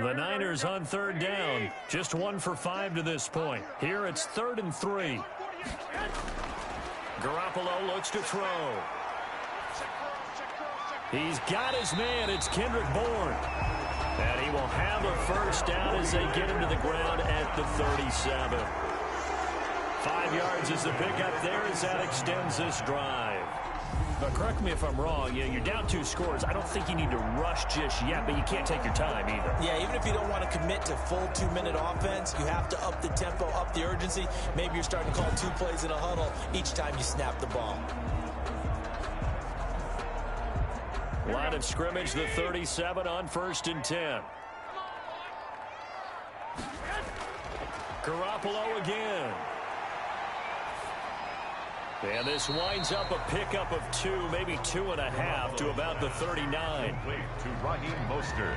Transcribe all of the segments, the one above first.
The Niners on third down. Just 1 for 5 to this point. Here it's 3rd and 3. Garoppolo looks to throw. He's got his man. It's Kendrick Bourne. And he will have a first down as they get him to the ground at the 37. 5 yards is the pickup there as that extends this drive. But correct me if I'm wrong, you're down 2 scores. I don't think you need to rush just yet, but you can't take your time either. Yeah, even if you don't want to commit to full 2-minute offense, you have to up the tempo, up the urgency. Maybe you're starting to call 2 plays in a huddle each time you snap the ball. Line of scrimmage, the 37 on 1st and 10. Garoppolo again. And this winds up a pickup of 2, maybe 2.5 to about the 39. To Raheem Mostert.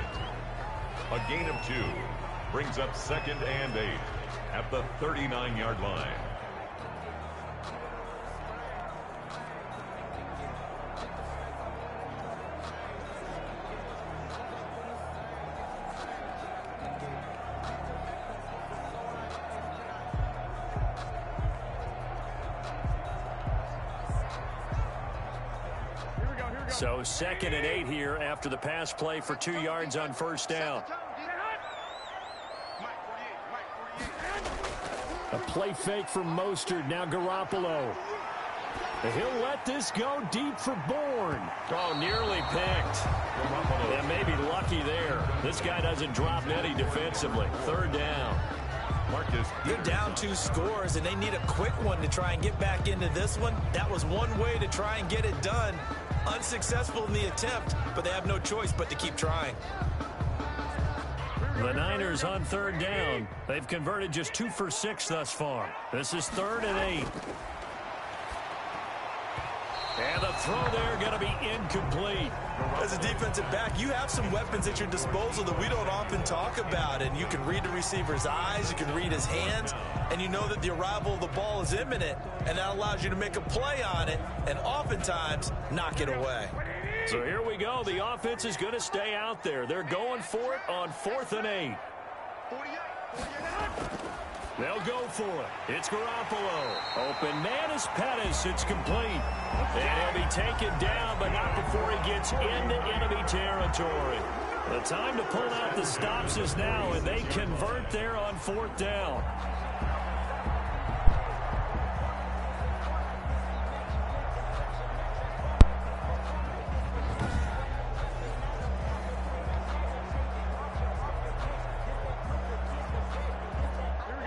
A gain of 2 brings up 2nd and 8 at the 39-yard line. So 2nd and 8 here after the pass play for 2 yards on 1st down. A play fake from Mostert. Now Garoppolo. He'll let this go deep for Bourne. Oh, nearly picked. And maybe lucky there. This guy doesn't drop any defensively. 3rd down. Marcus. They're down 2 scores, and they need a quick one to try and get back into this one. That was one way to try and get it done. Unsuccessful in the attempt, but they have no choice but to keep trying. The Niners on 3rd down. They've converted just 2 for 6 thus far. This is 3rd and 8. And the throw there going to be incomplete. As a defensive back, you have some weapons at your disposal that we don't often talk about. And you can read the receiver's eyes, you can read his hands, and you know that the arrival of the ball is imminent. And that allows you to make a play on it and oftentimes knock it away. So here we go. The offense is going to stay out there. They're going for it on 4th and 8. They'll go for it. It's Garoppolo. Open man is Pettis. It's complete. And he'll be taken down, but not before he gets into enemy territory. The time to pull out the stops is now, and they convert there on 4th down.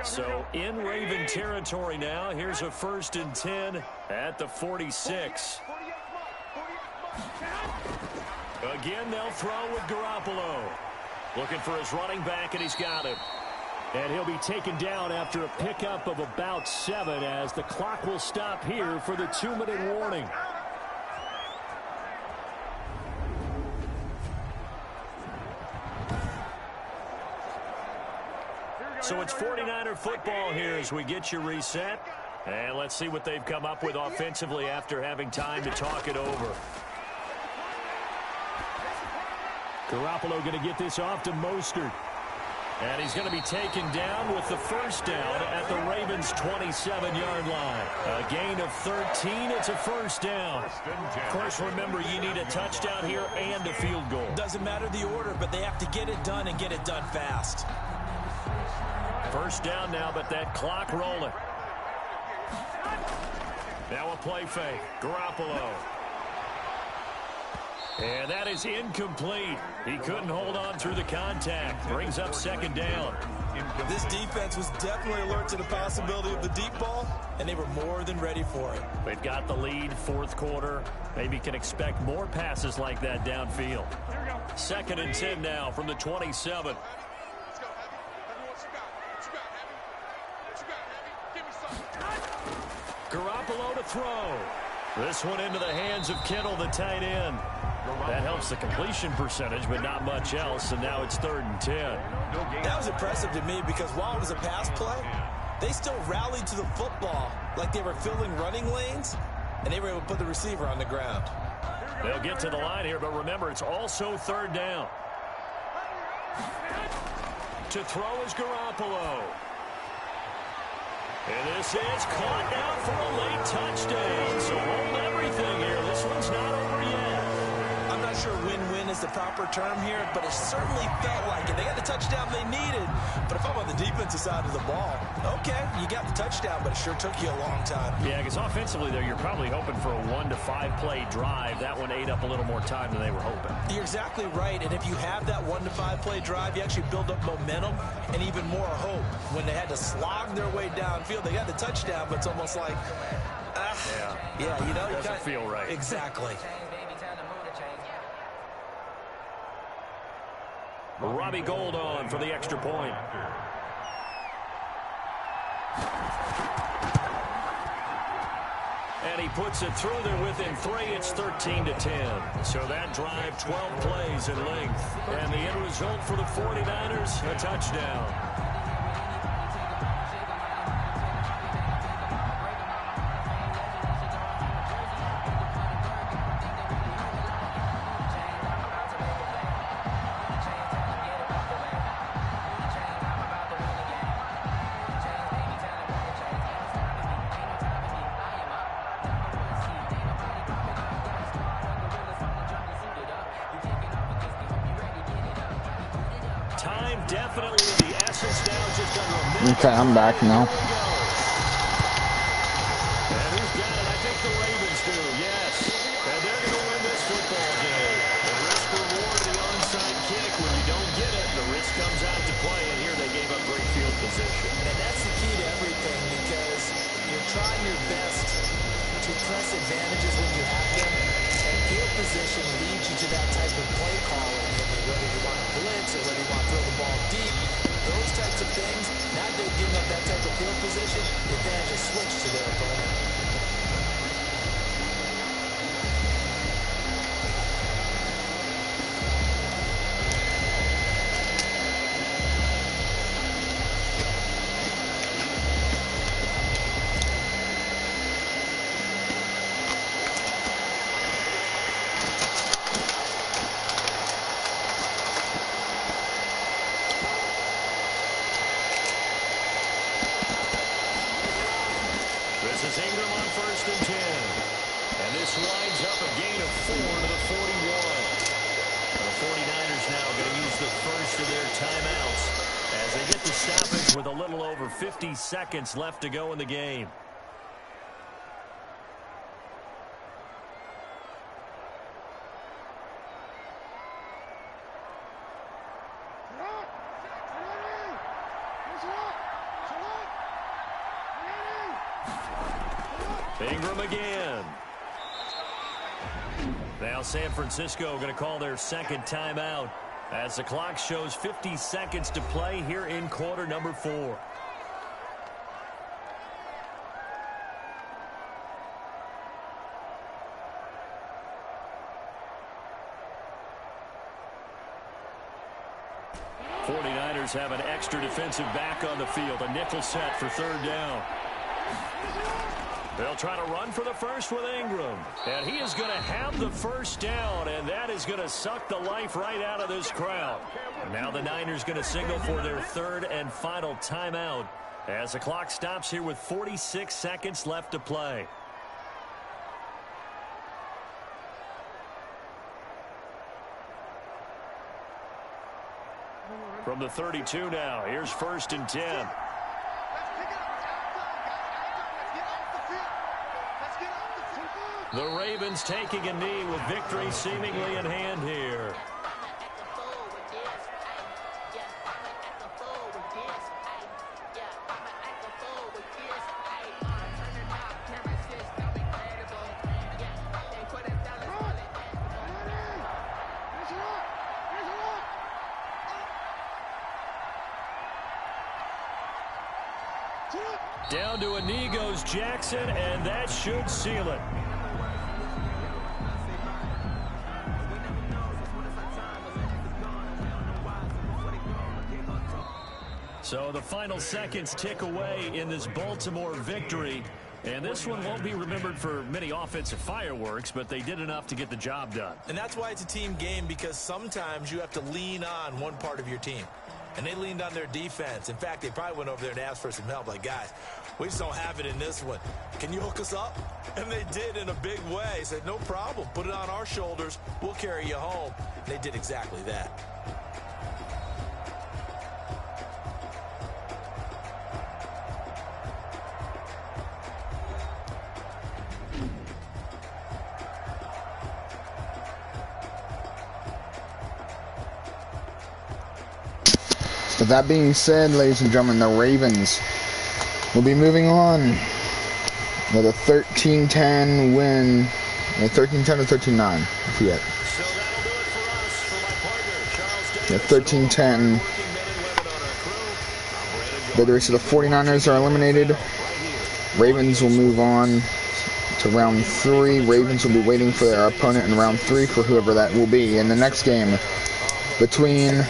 So in Raven territory now. Here's a 1st and 10 at the 46. Again, they'll throw with Garoppolo. Looking for his running back, and he's got him. And he'll be taken down after a pickup of about 7 as the clock will stop here for the 2-minute warning. So it's 49er football here as we get you reset. And let's see what they've come up with offensively after having time to talk it over. Garoppolo going to get this off to Mostert. And he's going to be taken down with the first down at the Ravens' 27-yard line. A gain of 13. It's a first down. Of course, remember, you need a touchdown here and a field goal. Doesn't matter the order, but they have to get it done and get it done fast. First down now, but that clock rolling. Now a play fake. Garoppolo. And that is incomplete. He couldn't hold on through the contact. Brings up 2nd down. This defense was definitely alert to the possibility of the deep ball, and they were more than ready for it. They've got the lead, 4th quarter. Maybe can expect more passes like that downfield. 2nd and 10 now from the 27. Garoppolo to throw. This one into the hands of Kittle, the tight end. That helps the completion percentage, but not much else, and now it's 3rd and 10. That was impressive to me because while it was a pass play, they still rallied to the football like they were filling running lanes, and they were able to put the receiver on the ground. They'll get to the line here, but remember, it's also 3rd down. To throw is Garoppolo. And this is caught out for a late touchdown. So hold everything here. This one's not over yet. I'm not sure win-win is the proper term here, but it certainly felt like it. They got the touchdown they needed. But if I'm on the defensive side of the ball, okay, you got the touchdown, but it sure took you a long time. Yeah, because offensively, though, you're probably hoping for a 1 to 5 play drive. That one ate up a little more time than they were hoping. You're exactly right, and if you have that 1 to 5 play drive, you actually build up momentum and even more hope. When they had to slog their way downfield, they got the touchdown, but it's almost like, you know, it doesn't feel right. Exactly. Robbie Gould on for the extra point. And he puts it through there within 3. It's 13-10. So that drive, 12 plays in length. And the end result for the 49ers, a touchdown. Definitely the essence now, just under a minute. Okay, I'm back now. And who's got it? I think the Ravens do, yes. And they're going to win this football game. The risk reward, the onside kick. When you don't get it, the risk comes out to play. And here they gave up great field position. And that's the key to everything, because you're trying your best to press advantages when you have them. And field position leads you to that type of play calling. Whether you want to blitz or whether you want to throw the ball deep, those types of things, now they're giving up that type of field position, the advantage is switched to their opponent. This is Ingram on 1st and 10. And this winds up a gain of 4 to the 41. The 49ers now going to use the first of their timeouts as they get the stoppage with a little over 50 seconds left to go in the game. Ingram again. Now San Francisco going to call their second timeout as the clock shows 50 seconds to play here in quarter number 4. '49ers have an extra defensive back on the field. A nickel set for third down. They'll try to run for the first with Ingram. And he is going to have the first down, and that is going to suck the life right out of this crowd. And now the Niners going to signal for their third and final timeout as the clock stops here with 46 seconds left to play. From the 32 now, here's 1st and 10. The Ravens taking a knee with victory seemingly in hand here. Down to a knee goes Jackson, and that should seal it. So the final seconds tick away in this Baltimore victory. And this one won't be remembered for many offensive fireworks, but they did enough to get the job done. And that's why it's a team game, because sometimes you have to lean on one part of your team. And they leaned on their defense. In fact, they probably went over there and asked for some help. Like, guys, we just don't have it in this one. Can you hook us up? And they did in a big way. Said, no problem. Put it on our shoulders. We'll carry you home. And they did exactly that. With that being said, ladies and gentlemen, the Ravens will be moving on with a 13-10 win, a 13-10 or 13-9, I forget. So that'll do it for us. For my partner, Charles Yeah, Davis. 13-10. The rest of the 49ers are eliminated. Ravens will move on to round 3. Ravens will be waiting for their opponent in round 3 for whoever that will be in the next game between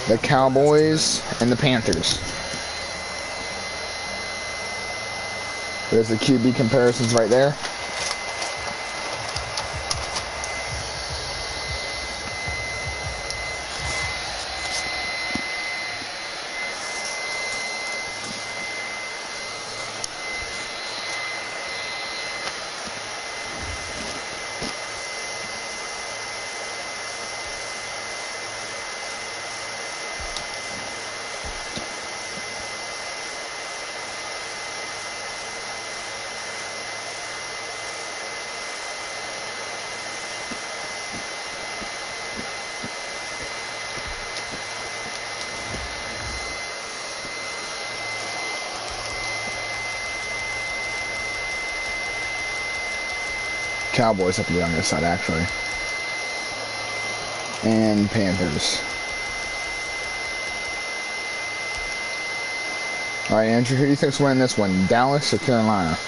the Cowboys and the Panthers. There's the QB comparisons right there. Cowboys have to be on this side, actually. And Panthers. Alright, Andrew, who do you think's winning this one? Dallas or Carolina?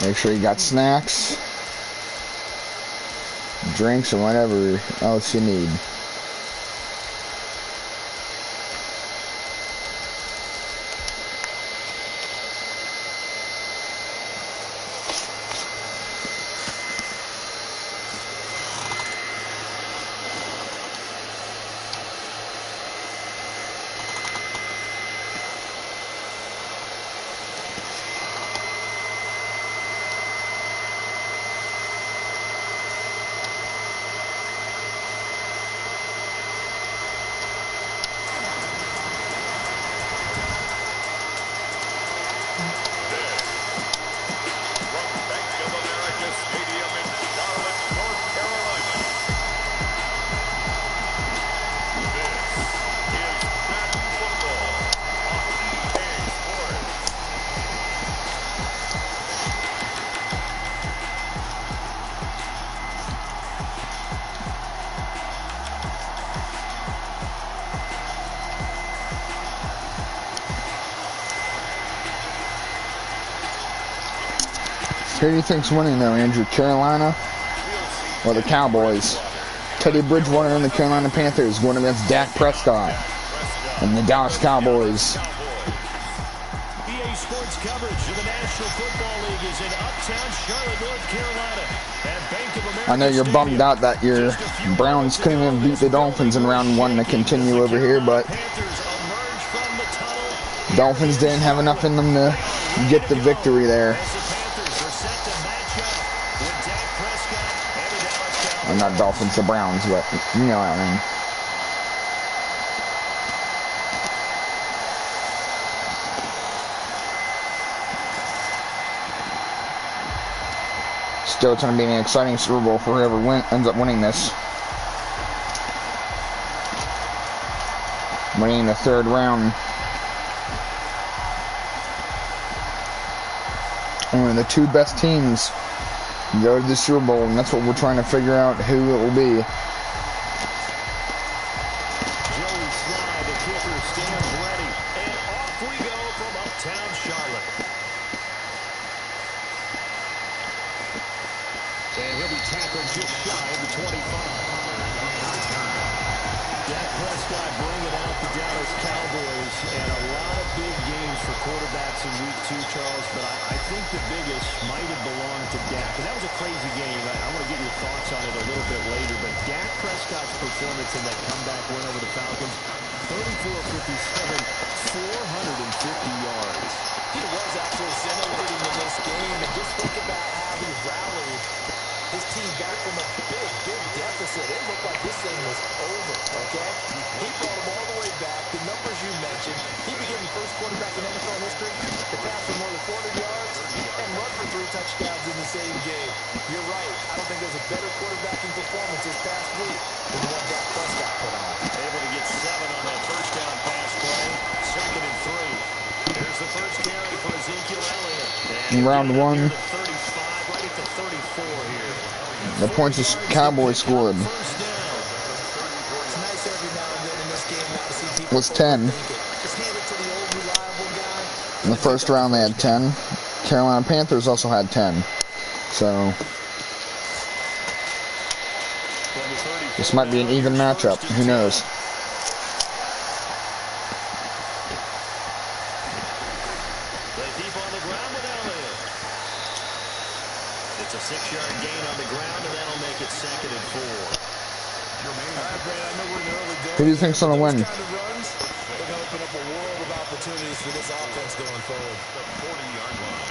Make sure you got snacks, drinks, or whatever else you need. Who do you think's winning though, Andrew? Carolina or the Cowboys? Teddy Bridgewater and the Carolina Panthers going against Dak Prescott and the Dallas Cowboys. EA Sports coverage of the National Football League is in uptown Charlotte, North Carolina. At Bank of America I know you're bummed out that your Browns couldn't even beat the Dolphins in round 1 to continue over here, but Dolphins didn't have enough in them to get the victory there. Well, not Dolphins, the Browns, but you know what I mean. Still, it's going to be an exciting Super Bowl for whoever ends up winning this. Winning the 3rd round. Only the 2 best teams go to the Super Bowl, and that's what we're trying to figure out who it will be. Joey Sly, the kicker, stands ready. And off we go from uptown Charlotte. And he'll be tackled just shy of the 25. Dak bring it out the Dallas Cowboys, and a lot of big games for quarterbacks in Week 2, Charles, but I think the biggest might have belonged to Dak. And that was a crazy game. I want to get your thoughts on it a little bit later, but Dak Prescott's performance in that comeback win over the Falcons, 34-57, 450 yards. He was actually scintillating in this game, and just think about how he rallied his team back from a big deficit. It looked like this thing was over, okay? He brought them all the way back. The numbers you mentioned, he became the first quarterback in NFL history to pass for more than 400 yards and run for 3 touchdowns in the same game. You're right. I don't think there's a better quarterbacking performance this past week than the one Dak Prescott put on. Able to get 7 on that first down pass play. 2nd and 3. Here's the first carry for Ezekiel Elliott. In round 1. 35, right at the 34 here. The points the Cowboys scored was 10. In the first round, they had 10. Carolina Panthers also had 10. So this might be an even matchup. Who knows? It's a 6-yard gain on the ground, and that'll make it 2nd and 4. Who do you think's gonna win? They're going to open up a world of opportunities for this offense going forward. The 40-yard line.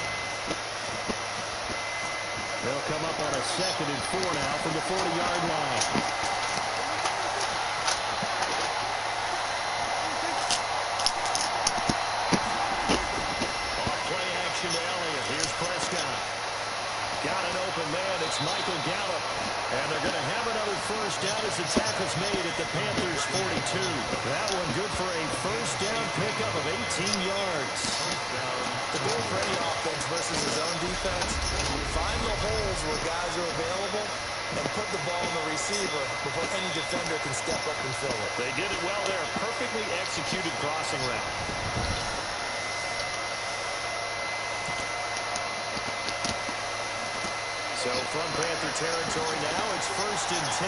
They'll come up on a 2nd and 4 now from the 40-yard line. Off play action to Elliott. Here's Prescott. Got an open man. It's Michael Gallup. And they're going to have another first down as the tackle's made at the Panthers' 42. That one good for a first down pickup of 18 yards. The goal for any offense versus his own defense, find the holes where guys are available and put the ball in the receiver before any defender can step up and fill it. They did it well there. Perfectly executed crossing route. So from Panther territory now, it's 1st and 10.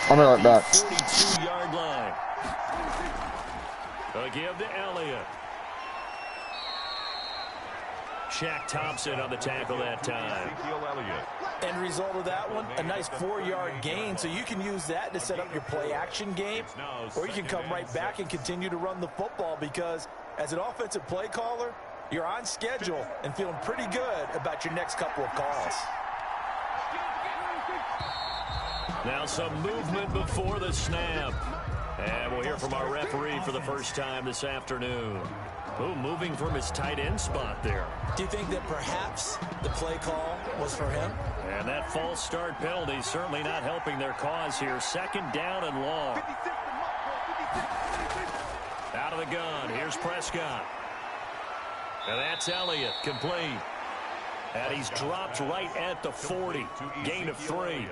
I'll be right back. 42-yard line. They'll give to Elliott. Shaq Thompson on the tackle that time. Ezekiel Elliott. End result of that one, a nice 4-yard gain, so you can use that to set up your play-action game, or you can come right back and continue to run the football because as an offensive play caller, you're on schedule and feeling pretty good about your next couple of calls. Now some movement before the snap. And we'll hear from our referee for the first time this afternoon. Oh, moving from his tight end spot there. Do you think that perhaps the play call was for him? And that false start penalty certainly not helping their cause here. 2nd down and long. Out of the gun. Here's Prescott. And that's Elliott, complete. And he's dropped right at the 40. Gain of 3.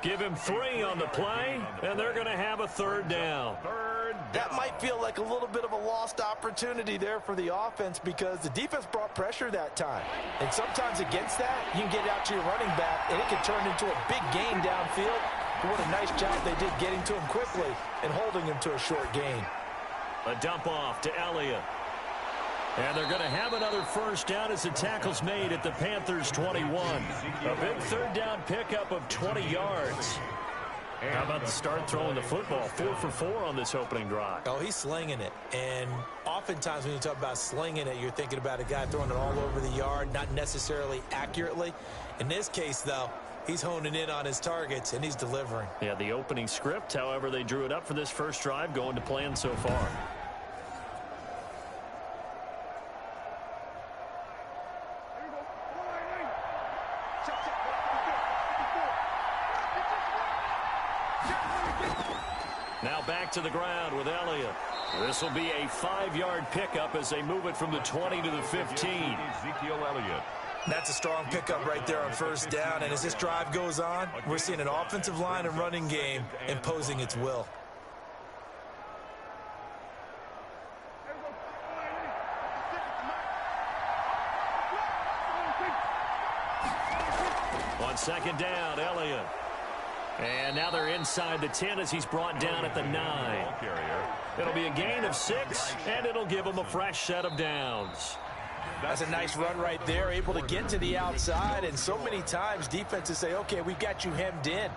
Give him 3 on the play, and they're going to have a 3rd down. That might feel like a little bit of a lost opportunity there for the offense because the defense brought pressure that time. And sometimes against that, you can get out to your running back, and it can turn into a big gain downfield. But what a nice job they did getting to him quickly and holding him to a short gain. A dump off to Elliott. And they're going to have another first down as the tackle's made at the Panthers' 21. A big 3rd down pickup of 20 yards. How about the start throwing the football? 4 for 4 on this opening drive. Oh, he's slinging it. And oftentimes when you talk about slinging it, you're thinking about a guy throwing it all over the yard, not necessarily accurately. In this case, though, he's honing in on his targets, and he's delivering. Yeah, the opening script, however, they drew it up for this first drive, going to plan so far. Now back to the ground with Elliott. This will be a 5-yard pickup as they move it from the 20 to the 15. Ezekiel Elliott. That's a strong pickup right there on first down. And as this drive goes on, we're seeing an offensive line and running game imposing its will. On 2nd down, Elliott. And now they're inside the 10 as he's brought down at the 9. It'll be a gain of 6, and it'll give him a fresh set of downs. That's a nice run right there, able to get to the outside, and so many times defenses say, okay, we've got you hemmed in.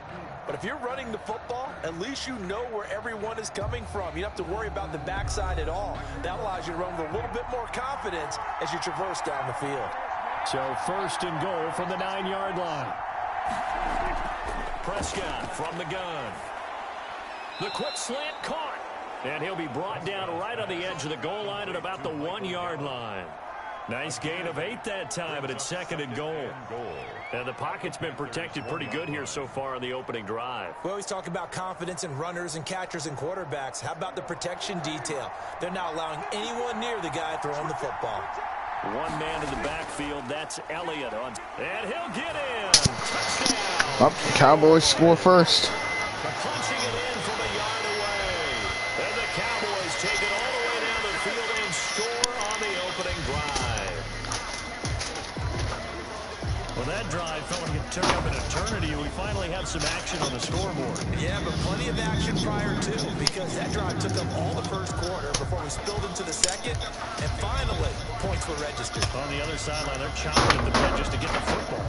But if you're running the football, at least you know where everyone is coming from. You don't have to worry about the backside at all. That allows you to run with a little bit more confidence as you traverse down the field. So first and goal from the 9-yard line. Prescott from the gun. The quick slant caught. And he'll be brought down right on the edge of the goal line at about the 1-yard line. Nice gain of 8 that time, but it's second and goal. And the pocket's been protected pretty good here so far on the opening drive. We always talk about confidence in runners and catchers and quarterbacks. How about the protection detail? They're not allowing anyone near the guy throwing the football. One man in the backfield, that's Elliott. And he'll get in. Touchdown. Up, Cowboys score first. Punching it in from a yard away. And the Cowboys take it all the way down the field and score on the opening drive. Well, that drive felt like it took up an eternity. We finally have some action on the scoreboard. Yeah, but plenty of action prior to, because that drive took up all the first quarter before we spilled into the second, and finally, points were registered. On the other sideline, they're chomping at the bit just to get the football.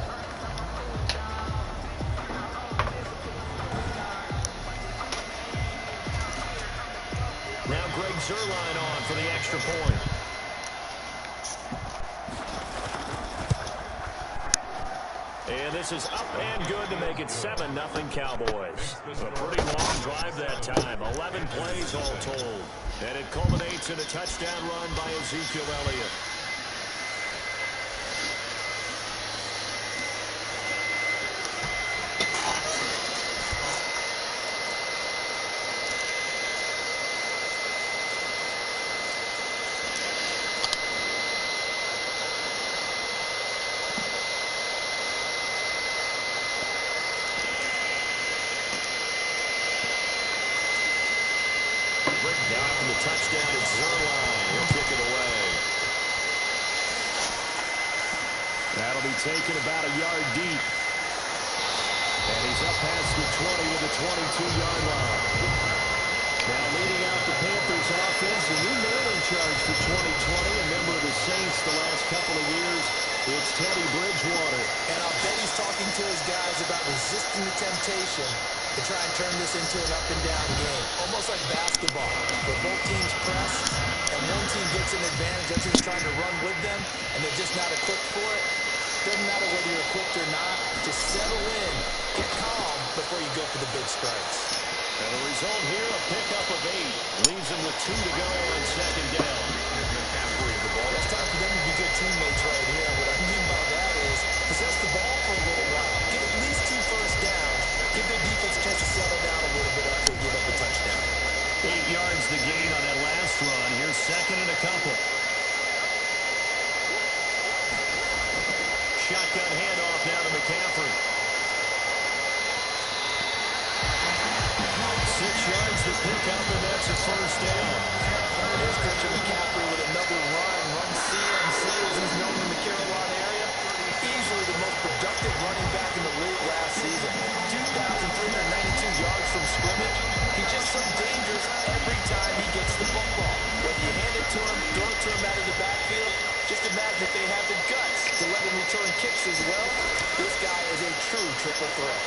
Now Greg Zuerlein on for the extra point. And this is up and good to make it 7-0 Cowboys. A pretty long drive that time. 11 plays all told. And it culminates in a touchdown run by Ezekiel Elliott. Touchdown at Zuerlein. He'll kick it away. That'll be taken about a yard deep. And he's up past the 20 to the 22-yard line. Now leading out the Panthers offense, a new man in charge for 2020, a member of the Saints the last couple of years. It's Teddy Bridgewater. And I'll bet he's talking to his guys about resisting the temptation to try and turn this into an up-and-down game. Almost like basketball, where both teams press, and one team gets an advantage, the other team's trying to run with them, and they're just not equipped for it. Doesn't matter whether you're equipped or not. Just settle in, get calm before you go for the big strikes. And the result here, a pickup of 8. Leaves them with 2 to go on second down. It's time for them to be good teammates right here. What I mean by that is possess the ball for a little while. Get at least 2 first downs. Give their defense a chance to settle down a little bit after they give up the touchdown. 8 yards the gain on that last run. Here's second and a couple. Shotgun handoff now to McCaffrey. 6 yards to pick up, and that's a first down. There's Christian McCaffrey with another run CMC as he's known in the Carolina area. Easily the most productive running back in the league last season. 2,392 yards from scrimmage. He's just so dangerous every time he gets the football. Whether you hand it to him, throw it to him out of the backfield, just imagine if they have the guts to let him return kicks as well. This guy is a true triple threat.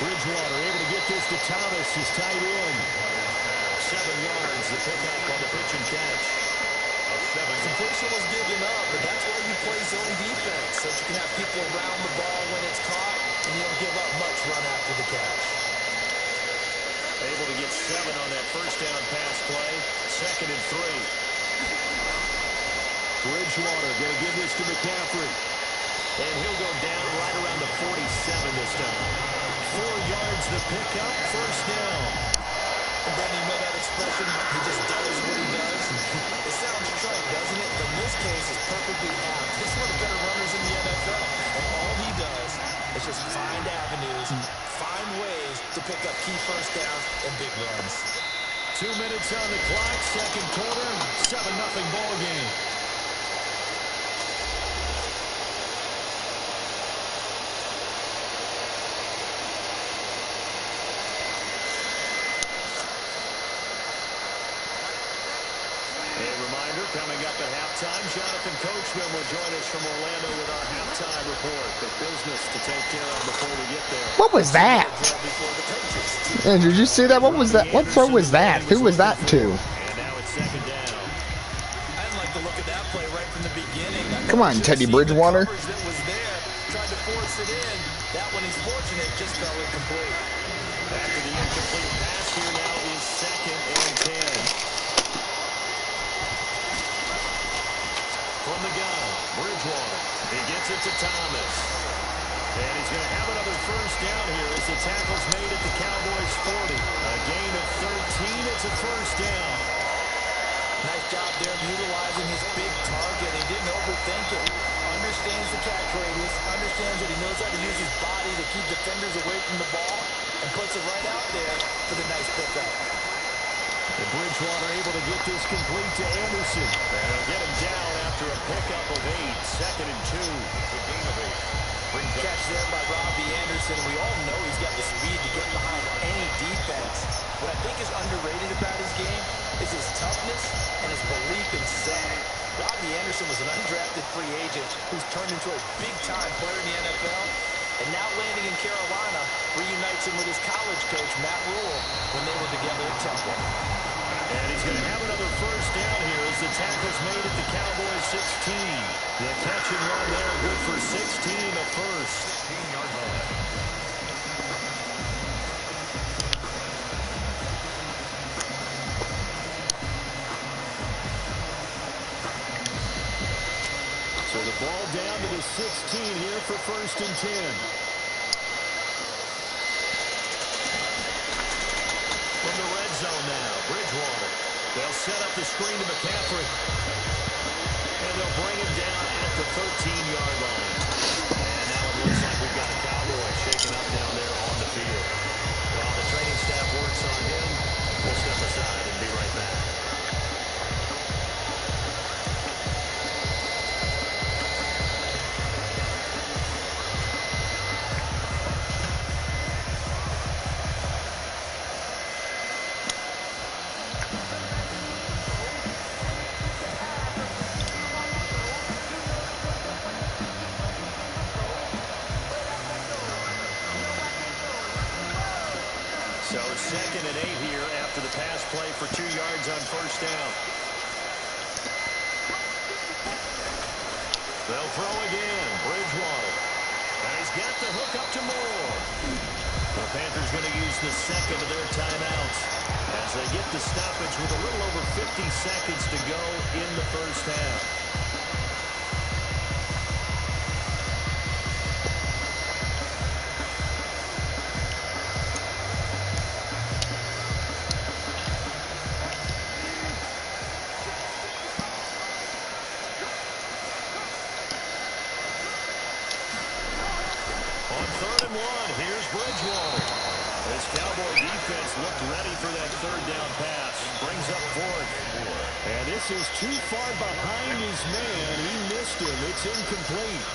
Bridgewater able to get this to Thomas, his tight end. 7 yards, the pickup on the pitch and catch. Some pushing was given up, but that's why you play zone defense, so you can have people around the ball when it's caught, and you don't give up much run after the catch. Able to get 7 on that first down pass play. Second and 3. Bridgewater going to give this to McCaffrey. And he'll go down right around the 47 this time. 4 yards the pickup, first down. And then you know that expression, he just does what he does. It sounds trite, doesn't it? But in this case, it's perfectly apt. He's one of the better runners in the NFL. And all he does is just find avenues, find ways to pick up key first downs and big runs. 2 minutes on the clock, second quarter, 7-0 ball game. halftime. Jonathan Coachman will join us from Orlando with our halftime report. The business to take care of before we get there. What was that? Yeah, did you see that? What was that? What throw was that? Who was that to? And now it's second down. I didn't like the look of that play right from the beginning. Come on, Teddy Bridgewater. That was there, tried to force it in. That one, he's fortunate, just fell incomplete. After the incomplete pass, here now is second and 10. From the gun, Bridgewater. He gets it to Thomas. And he's going to have another first down here as the tackle's made at the Cowboys' 40. A gain of 13. It's a first down. Nice job there utilizing his big target. He didn't overthink it. Understands the catch radius. Understands that he knows how to use his body to keep defenders away from the ball. And puts it right out there for the nice pickup. And Bridgewater able to get this complete to Anderson. And he'll get him down after a pickup of 8. Second and 2. The gain of 8. Catch there by Robbie Anderson. We all know he's got the speed to get behind any defense. What I think is underrated about his game is his toughness and his belief in self. Robbie Anderson was an undrafted free agent who's turned into a big-time player in the NFL. And now landing in Carolina reunites him with his college coach, Matt Rule, when they were together at Temple. And he's going to have another first down here as the tackle's made at the Cowboys' 16. The catch and run there, good for 16, a first. 16-yard line. So the ball down to the 16 here for first and 10. From the red zone now, Bridgewater. They'll set up the screen to McCaffrey. And they'll bring him down at the 13-yard line. And now it looks like we've got a Cowboy shaking up down there on the field. While the training staff works on him, we'll step aside and be right back. So second and 8 here after the pass play for 2 yards on first down. They'll throw again. Bridgewater. And he's got the hook up to Moore. The Panthers going to use the second of their timeouts as they get the stoppage with a little over 50 seconds to go in the first half. Here's Bridgewater. This Cowboy defense looked ready for that third down pass. Brings up fourth. And this is too far behind his man. He missed him. It's incomplete.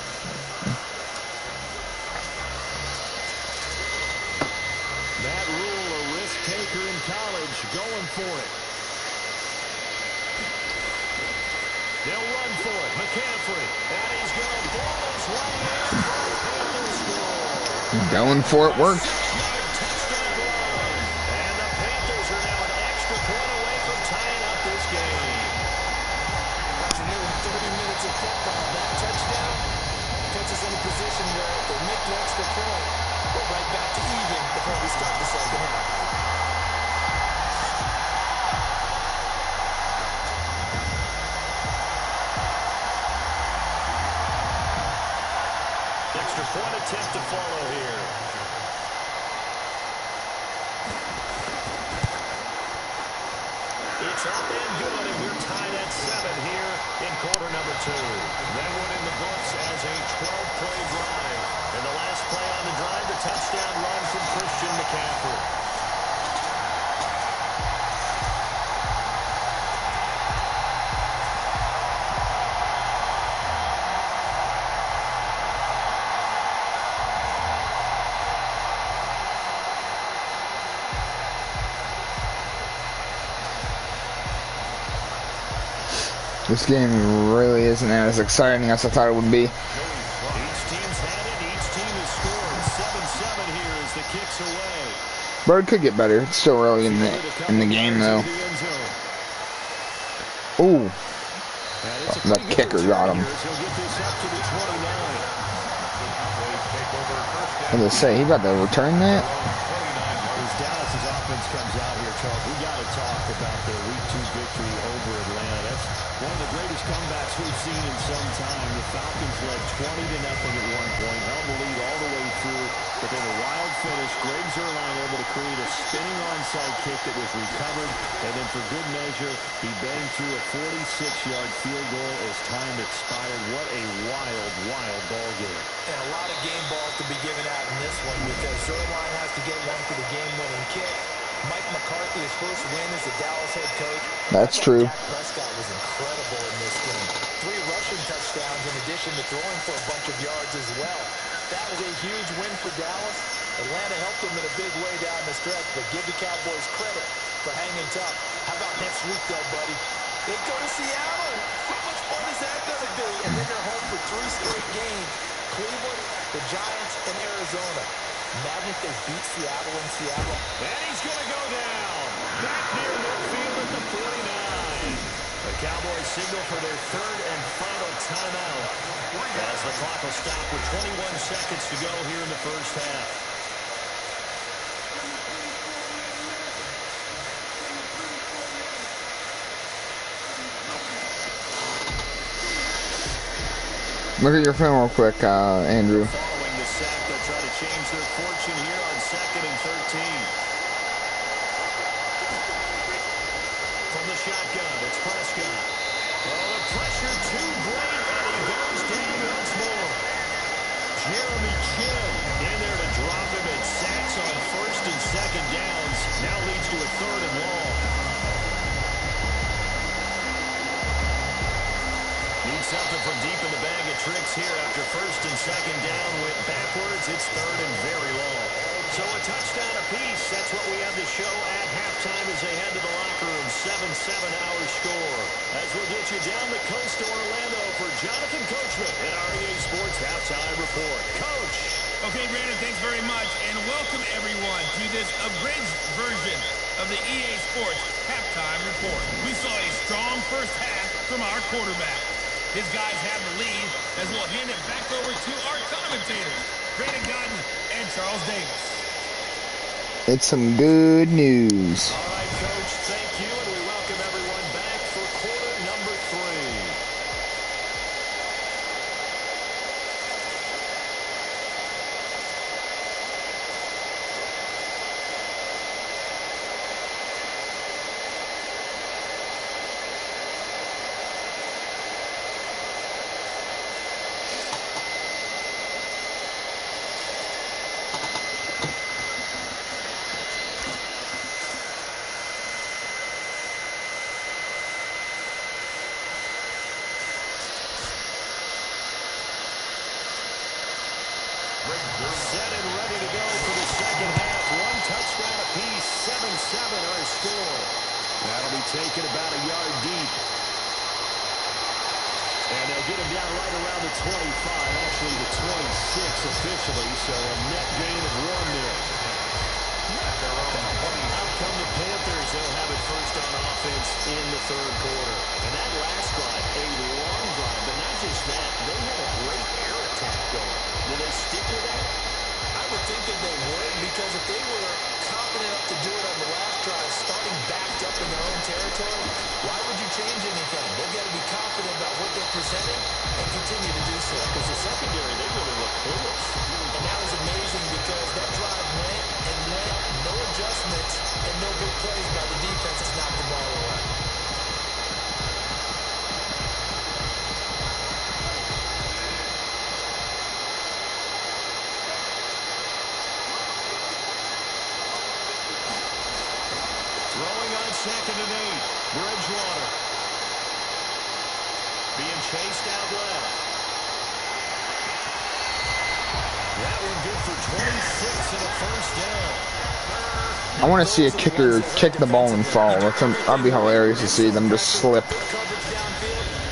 Matt Rule, a risk taker in college, going for it. They'll run for it. McCaffrey. And he's going to ball his way in. Panthers score. Going for it worked. And the Panthers are now an extra point away from tying up this game. After nearly 30 minutes of football, that touchdown puts us in a position where if they make the extra point, we're right back to even before we start the second half. Extra point attempt to follow here. It's up and good, and we're tied at 7 here in quarter number 2. That one in the books as a 12-play drive. And the last play on the drive, a touchdown run from Christian McCaffrey. This game really isn't as exciting as I thought it would be. Each team's had it. Each team has scored. 7-7 here as the kicks away. Bird could get better. It's still early in the game though. Ooh, that kicker got him. What did I say? He about to return that? As Dallas's offense comes out here, Charles, we got to talk about their Week 2 victory over Atlanta. That's one of the greatest comebacks we've seen in some time. The Falcons led 20-0 at one point, held the lead all the way through, but then a wild finish. Greg Zuerlein able to create a spinning onside kick that was recovered, and then for good measure, he banged through a 46-yard field goal as time expired. What a wild, wild ball game. And a lot of game balls to be given out in this one because Zuerlein has to get one for the game-winning kick. Mike McCarthy, his first win as the Dallas head coach. That's true. Dak Prescott was incredible in this game. 3 rushing touchdowns in addition to throwing for a bunch of yards as well. That was a huge win for Dallas. Atlanta helped them in a big way down the stretch, but give the Cowboys credit for hanging tough. How about next week, though, buddy? They go to Seattle. How much fun is that going to be? And then they're home for 3 straight games. Cleveland, the Giants, and Arizona. Imagine if they beat Seattle in Seattle. And he's going to go down. Back near midfield at the 49. The Cowboys signal for their 3rd and final timeout as the clock will stop with 21 seconds to go here in the first half. Look at your film real quick, Andrew. Following the sack, they'll try to change their fortune here on 2nd and 13. From the shotgun, it's Prescott. Oh, the pressure too great, and he goes down once more. Jeremy Chinn in there to drop him, and sacks on 1st and 2nd downs. Now leads to a 3rd and long. Need something from deep in the bag of tricks here after 1st and 2nd down. Went backwards. It's 3rd and very long. So a touchdown apiece. That's what we have to show at halftime as they head to the locker room. 7-7 our score. As we'll get you down the coast to Orlando for Jonathan Coachman at our EA Sports Halftime Report. Coach. Okay, Brandon, thanks very much. And welcome, everyone, to this abridged version of the EA Sports Halftime Report. We saw a strong first half from our quarterback. His guys have the lead as we'll hand it back over to our commentators, Brandon Gaudin and Charles Davis. It's some good news. All right, Coach, thank you, and we welcome everyone back for quarter number 3. Set and ready to go for the second half. 1 touchdown apiece. 7-7 our score. That'll be taken about a yard deep. And they'll get him down right around the 25, actually the 26 officially, so a net gain of 1 there. Out come the Panthers. They'll have it first on offense in the 3rd quarter. And that last drive, a long drive, but not just that. They had a great air attack going. Will they stick with that? I would think that they would, because if they were confident enough to do it on the last drive, starting backed up in their own territory, why would you change anything? They've got to be confident about what they're presenting and continue to do so. Because the secondary, they really look clueless. And that was amazing because that drive went and went, no adjustments, and no big plays by the defense to knock the ball away. Throwing on 2nd and 8. Bridgewater. Being chased out left. That one good for 26 and a first down. I want to see a kicker kick the ball and fall. That'd be hilarious to see them just slip. Coverage downfield.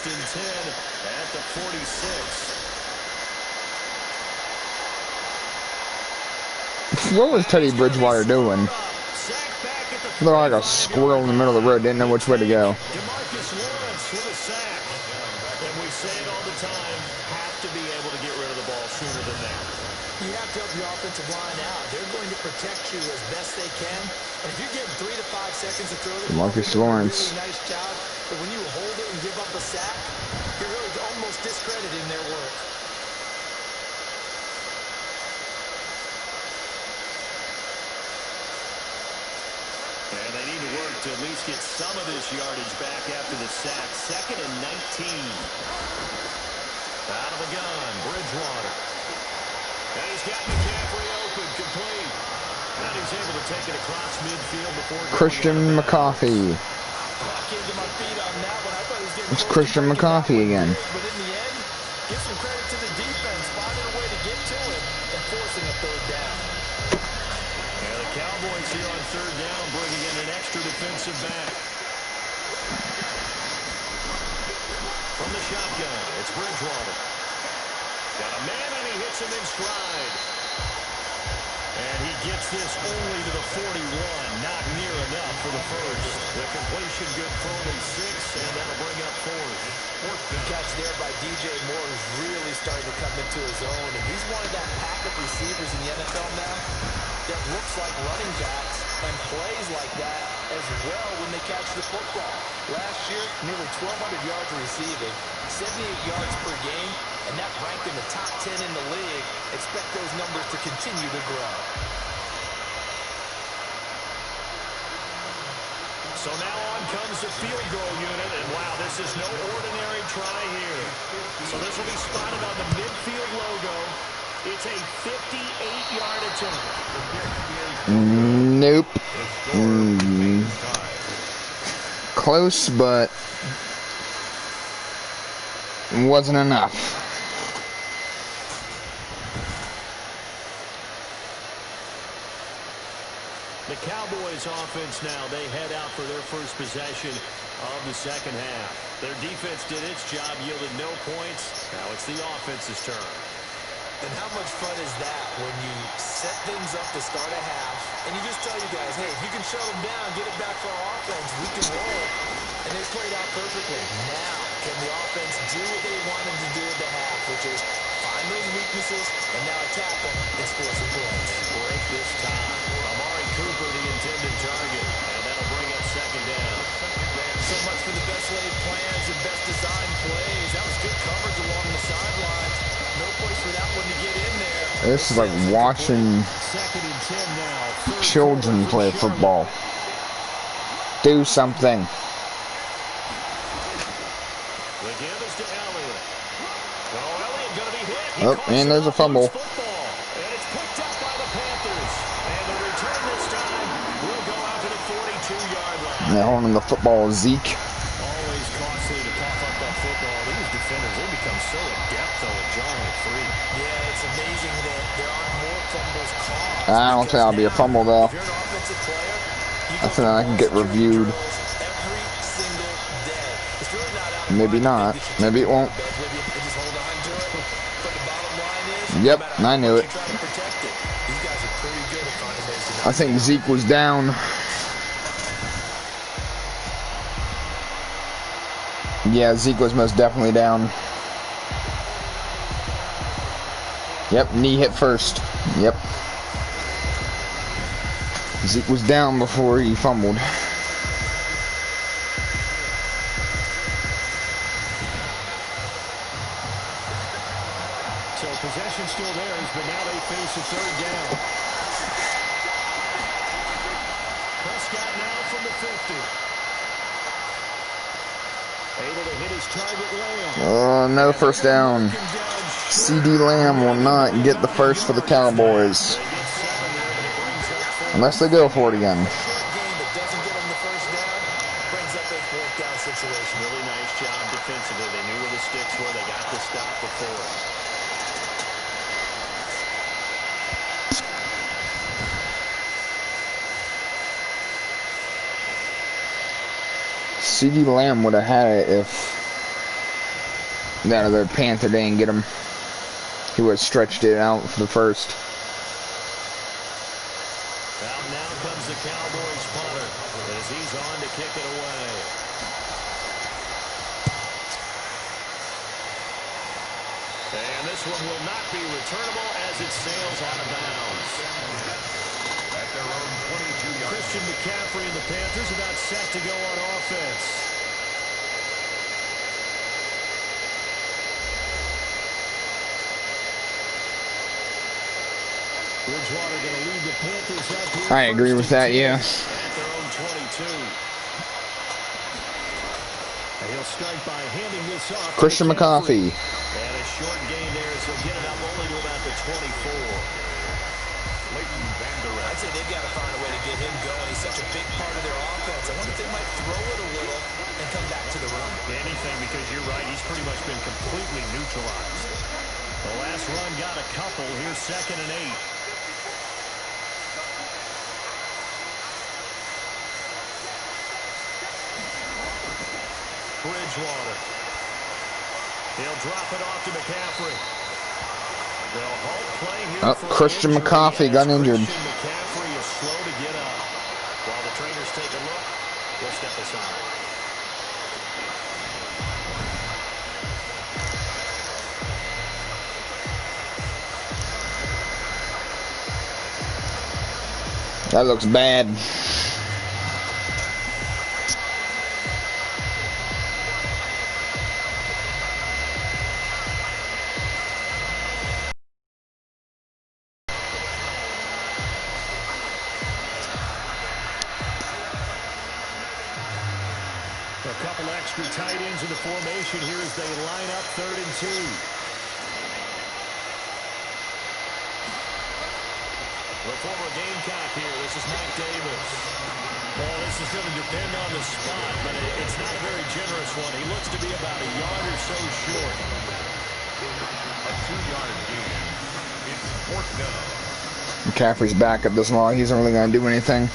first and 10 at the 46. What was Teddy Bridgewater doing? He looked like a squirrel in the middle of the road, didn't know which way to go. DeMarcus Lawrence with a sack. And we say it all the time, have to be able to get rid of the ball sooner than that. You have to help your offensive line out. They're going to protect you as best they can. And if you're getting 3 to 5 seconds to throw the ball, DeMarcus Lawrence. Really nice job. But when you hold it and give up a sack, you're really almost discrediting their work. And they need to work to at least get some of this yardage back after the sack. 2nd and 19. Out of the gun, Bridgewater. And he's got McCaffrey open, complete. And he's able to take it across midfield before Christian McCaffrey. It's Christian McCaffrey again. But in the end, give some credit to the defense, finding a way to get to it and forcing a third down. And the Cowboys here on third down, bringing in an extra defensive back. From the shotgun, it's Bridgewater. Got a man and he hits him in stride. And he gets this only to the 41. Not near enough for the first. The completion good for only 6, and that'll bring up 4th. Good catch there by DJ Moore, who's really starting to come into his own. And he's one of that pack of receivers in the NFL now that looks like running backs and plays like that as well when they catch the football. Last year, nearly 1,200 yards receiving, 78 yards per game, and that ranked in the top 10 in the league. Expect those numbers to continue to grow. So now on comes the field goal unit, and wow, this is no ordinary try here. So this will be spotted on the midfield logo. It's a 58-yard attempt. Nope. Close, but wasn't enough. The Cowboys offense now, they head out for their first possession of the second half. Their defense did its job, yielded no points. Now it's the offense's turn. And how much fun is that when you set things up to start a half and you just tell you guys, hey, if you can shut them down, get it back for our offense, we can roll. And they played out perfectly. Now, can the offense do what they wanted to do at the half, which is find those weaknesses and now attack them and score some points. Break this time. Amari Cooper, the intended target, and that'll bring up second down. So much for the best laid plans and best designed plays. That was good coverage along the sidelines. No place for that one to get in there. This is like watching children play football. Do something. The give is to Elliott. Oh, Elliott gonna be hit. Oh, and there's a fumble. And it's picked up by the Panthers. And the return this time will go out to the 42-yard line. They're holding the football, Zeke. Always costly to cough up that football. These defenders, they become so adept though at jarring it free. Yeah, it's amazing that there aren't more fumbles caused. I don't think that'll be a fumble though. If you're an offensive player, I think that can get reviewed. every single day. It's really not out of Maybe not. Maybe it won't. bed with you and just hold on to it. But the bottom line is, Yep, no matter I knew how it. much you try to protect it, these guys are pretty good at finding ways to I think Zeke was down. Yeah, Zeke was most definitely down. Yep, knee hit first. Yep. Zeke was down before he fumbled. So possession still theirs, but now they face a third down. Prescott now from the 50. Able to hit his target Lamb. No first down. CD Lamb will not get the first for the Cowboys. Unless they go for it again. game that doesn't get them the first down brings up a fourth down situation. Really nice job defensively. They knew where the sticks were. They got the stop before. CD Lamb would have had it if That other Panther didn't get him. He would have stretched it out for the first. Now comes the Cowboys punter as he's on to kick it away. And this one will not be returnable as it sails out of bounds. At their own 22-yard. Christian McCaffrey and the Panthers about set to go on offense. Bridgewater going to lead the Panthers up here. I agree with that, yeah. At their own 22. And he'll start by handing this off. Christian McCaffrey. And a short gain there as he'll get it up only to about the 24. Leighton Vander Esch. I'd say they've got to find a way to get him going. He's such a big part of their offense. I wonder if they might throw it a little and come back to the run. Anything, because you're right, he's pretty much been completely neutralized. The last run got a couple. Here's 2nd and 8. Bridgewater. He'll drop it off to McCaffrey. They'll halt play here. Oh, Christian McCaffrey got injured. Christian McCaffrey is slow to get up. While the trainers take a look, we'll step aside. That looks bad. A couple extra tight ends in the formation here as they line up 3rd and 2. The former Gamecock here. This is Mike Davis. Well, this is going to depend on the spot, but it's not a very generous one. He looks to be about a yard or so short. A 2-yard gain. It's 4th down. McCaffrey's back at this long. He isn't really going to do anything.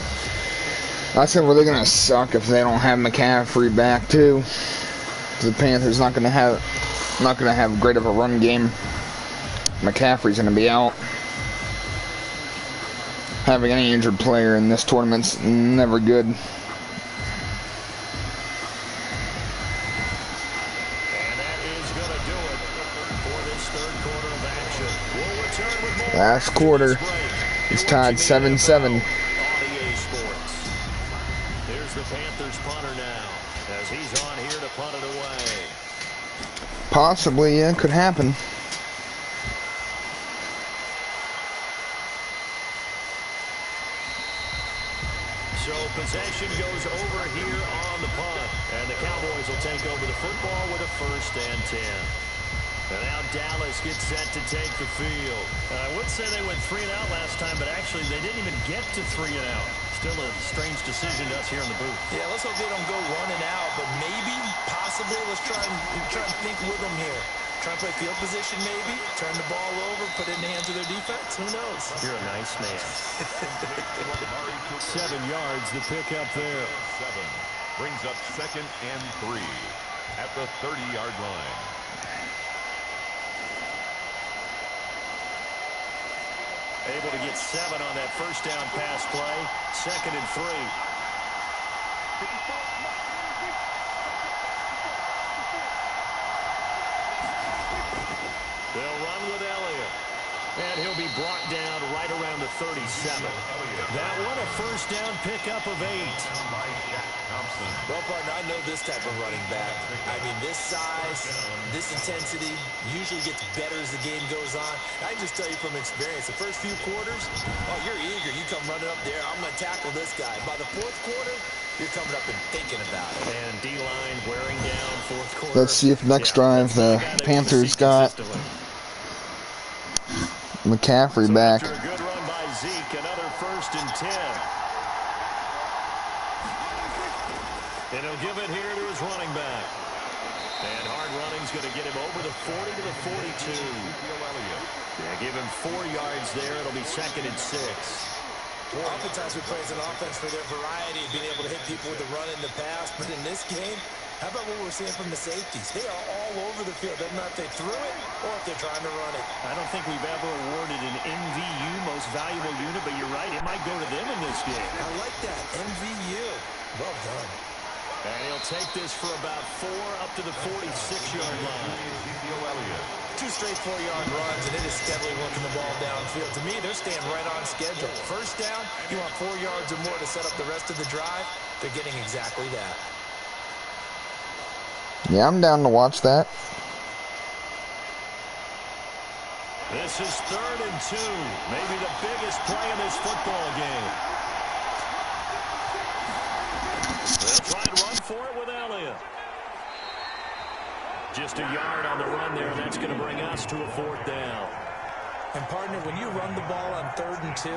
I said really going to suck if they don't have McCaffrey back too. The Panthers not going to have great of a run game. McCaffrey's going to be out. Having any injured player in this tournament's never good. And that is going to do it for this 3rd quarter of action. We'll return with more. Last quarter, it's tied 7-7. Here's the Panthers punter now as he's on here to punt it away. Possibly, yeah, could happen. So possession goes over here on the punt. And the Cowboys will take over the football with a 1st and 10. And now Dallas gets set to take the field. I would say they went 3 and out last time, but actually they didn't even get to 3 and out. Still a strange decision to us here in the booth. Yeah, let's hope they don't go 1 and out, but maybe, possibly, let's try and think with them here. Try and play field position maybe, turn the ball over, put it in the hands of their defense. Who knows? You're a nice man. 7 yards, the pickup there. 7 brings up 2nd and 3 at the 30-yard line. Able to get 7 on that 1st down pass play. 2nd and 3. They'll run with Elliott. And he'll be brought down right around the 37. That one a 1st down pickup of 8. Well, partner, I know this type of running back. I mean, this size, this intensity usually gets better as the game goes on. I can just tell you from experience, the first few quarters, oh, you're eager. You come running up there, I'm going to tackle this guy. By the 4th quarter, you're coming up and thinking about it. And D-line wearing down 4th quarter. Let's see if next drive the Panthers got McCaffrey back. After a good run by Zeke, another 1st and 10. And he'll give it here to his running back. And hard running's going to get him over the 40 to the 42. Yeah, give him 4 yards there. It'll be 2nd and 6. Oftentimes we play as an offense for their variety of being able to hit people with the run in the pass. But in this game, how about what we're seeing from the safeties? They are all over of the field. Doesn't matter if they threw it or if they're trying to run it. I don't think we've ever awarded an MVU, most valuable unit, but you're right, it might go to them in this game. I like that, MVU. Well done. And he'll take this for about 4 up to the 46-yard line. Two straight 4-yard runs, and it is steadily working the ball downfield. To me, they're staying right on schedule. First down, you want 4 yards or more to set up the rest of the drive. They're getting exactly that. Yeah, I'm down to watch that. This is 3rd and 2. Maybe the biggest play in this football game. They'll try and run for it with Elliott. Just a yard on the run there, and that's going to bring us to a 4th down. And, partner, when you run the ball on 3rd and 2,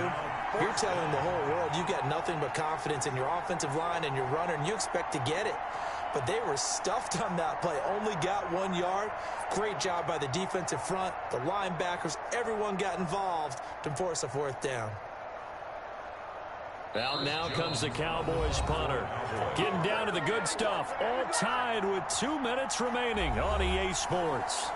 you're telling the whole world you've got nothing but confidence in your offensive line and your runner, and you expect to get it. But they were stuffed on that play, only got 1 yard. Great job by the defensive front, the linebackers, everyone got involved to force a 4th down. Out now comes the Cowboys punter. Getting down to the good stuff. All tied with 2 minutes remaining on EA Sports.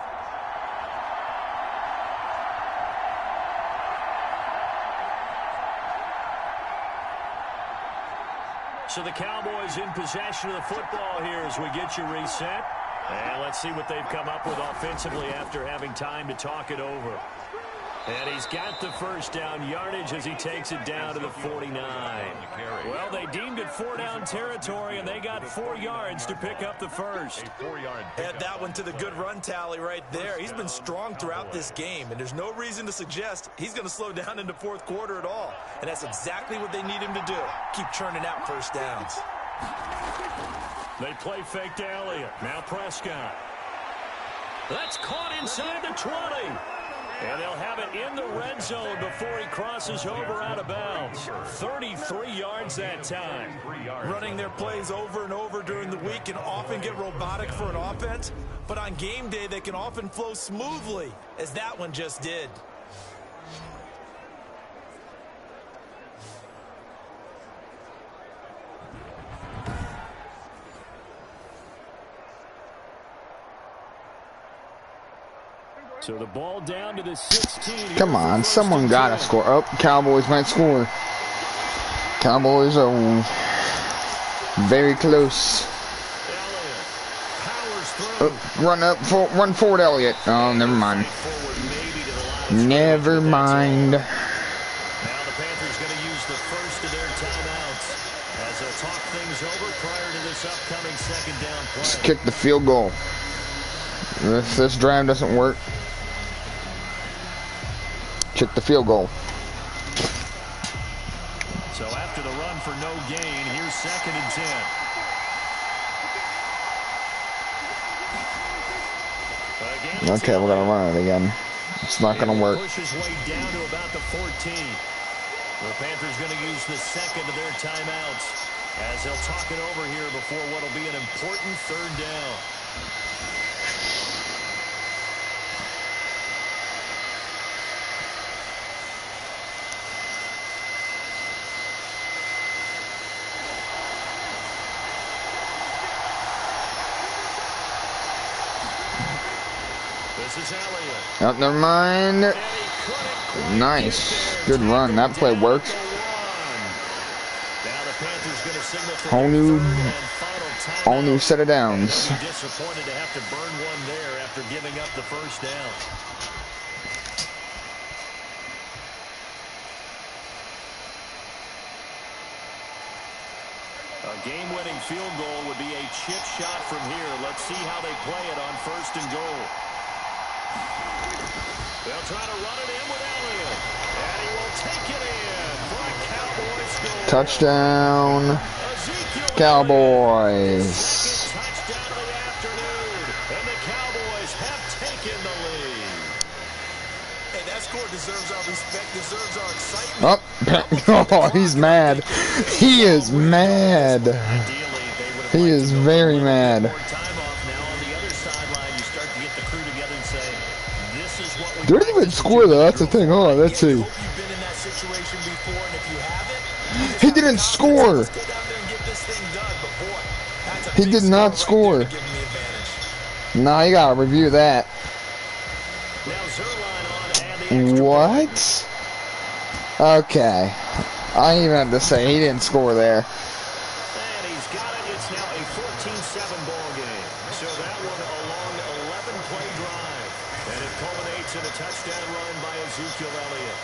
So the Cowboys in possession of the football here as we get you reset. And let's see what they've come up with offensively after having time to talk it over. And he's got the first down yardage as he takes it down to the 49. Well, they deemed it 4-down territory, and they got 4 yards to pick up the first. Add that one to the good run tally right there. He's been strong throughout this game, and there's no reason to suggest he's going to slow down in the 4th quarter at all. And that's exactly what they need him to do. Keep churning out first downs. They play fake to Elliott. Now Prescott. That's caught inside the 20. And they'll have it in the red zone before he crosses over out of bounds. 33 yards that time. Running their plays over and over during the week can often get robotic for an offense, but on game day they can often flow smoothly, as that one just did. So the ball down to the 16. Come on, someone gotta score. Oh, Cowboys might score. Cowboys are very close. Run forward, Elliott. Oh, never mind. Never mind. Now the Panthers going to use the first of their timeouts as they'll talk things over prior to this upcoming 2nd down play. Just kick the field goal. If this drive doesn't work, kick the field goal. So after the run for no gain, here's 2nd and 10. Okay, we're gonna run it again. It's not gonna work. Pushes way down to about the 14. The Panthers going to use the 2nd of their timeouts as they'll talk it over here before what'll be an important 3rd down. This is Elliott. Oh, never mind. Nice. Good run. That play worked. Whole new set of downs. Disappointed to have to burn one there after giving up the first down. A game-winning field goal would be a chip shot from here. Let's see how they play it on 1st and goal. They'll try to run it in with Elliott. And he will take it in for a Cowboys score. Touchdown. Cowboys. Touchdown of the afternoon. And the Cowboys have taken the lead. Hey, that score deserves our respect, deserves our excitement. Oh, he's mad. He is mad. He is very mad. They didn't even score though, that's the thing. Hold on, let's see. He didn't score. He did not score. No, you gotta review that. Now Zerline on and the extra What? Okay. I even have to say, he didn't score there. And he's got it. It's now a 14-7 ball game. So that one a long 11-play drive. And it culminates in a touchdown run by Ezekiel Elliott.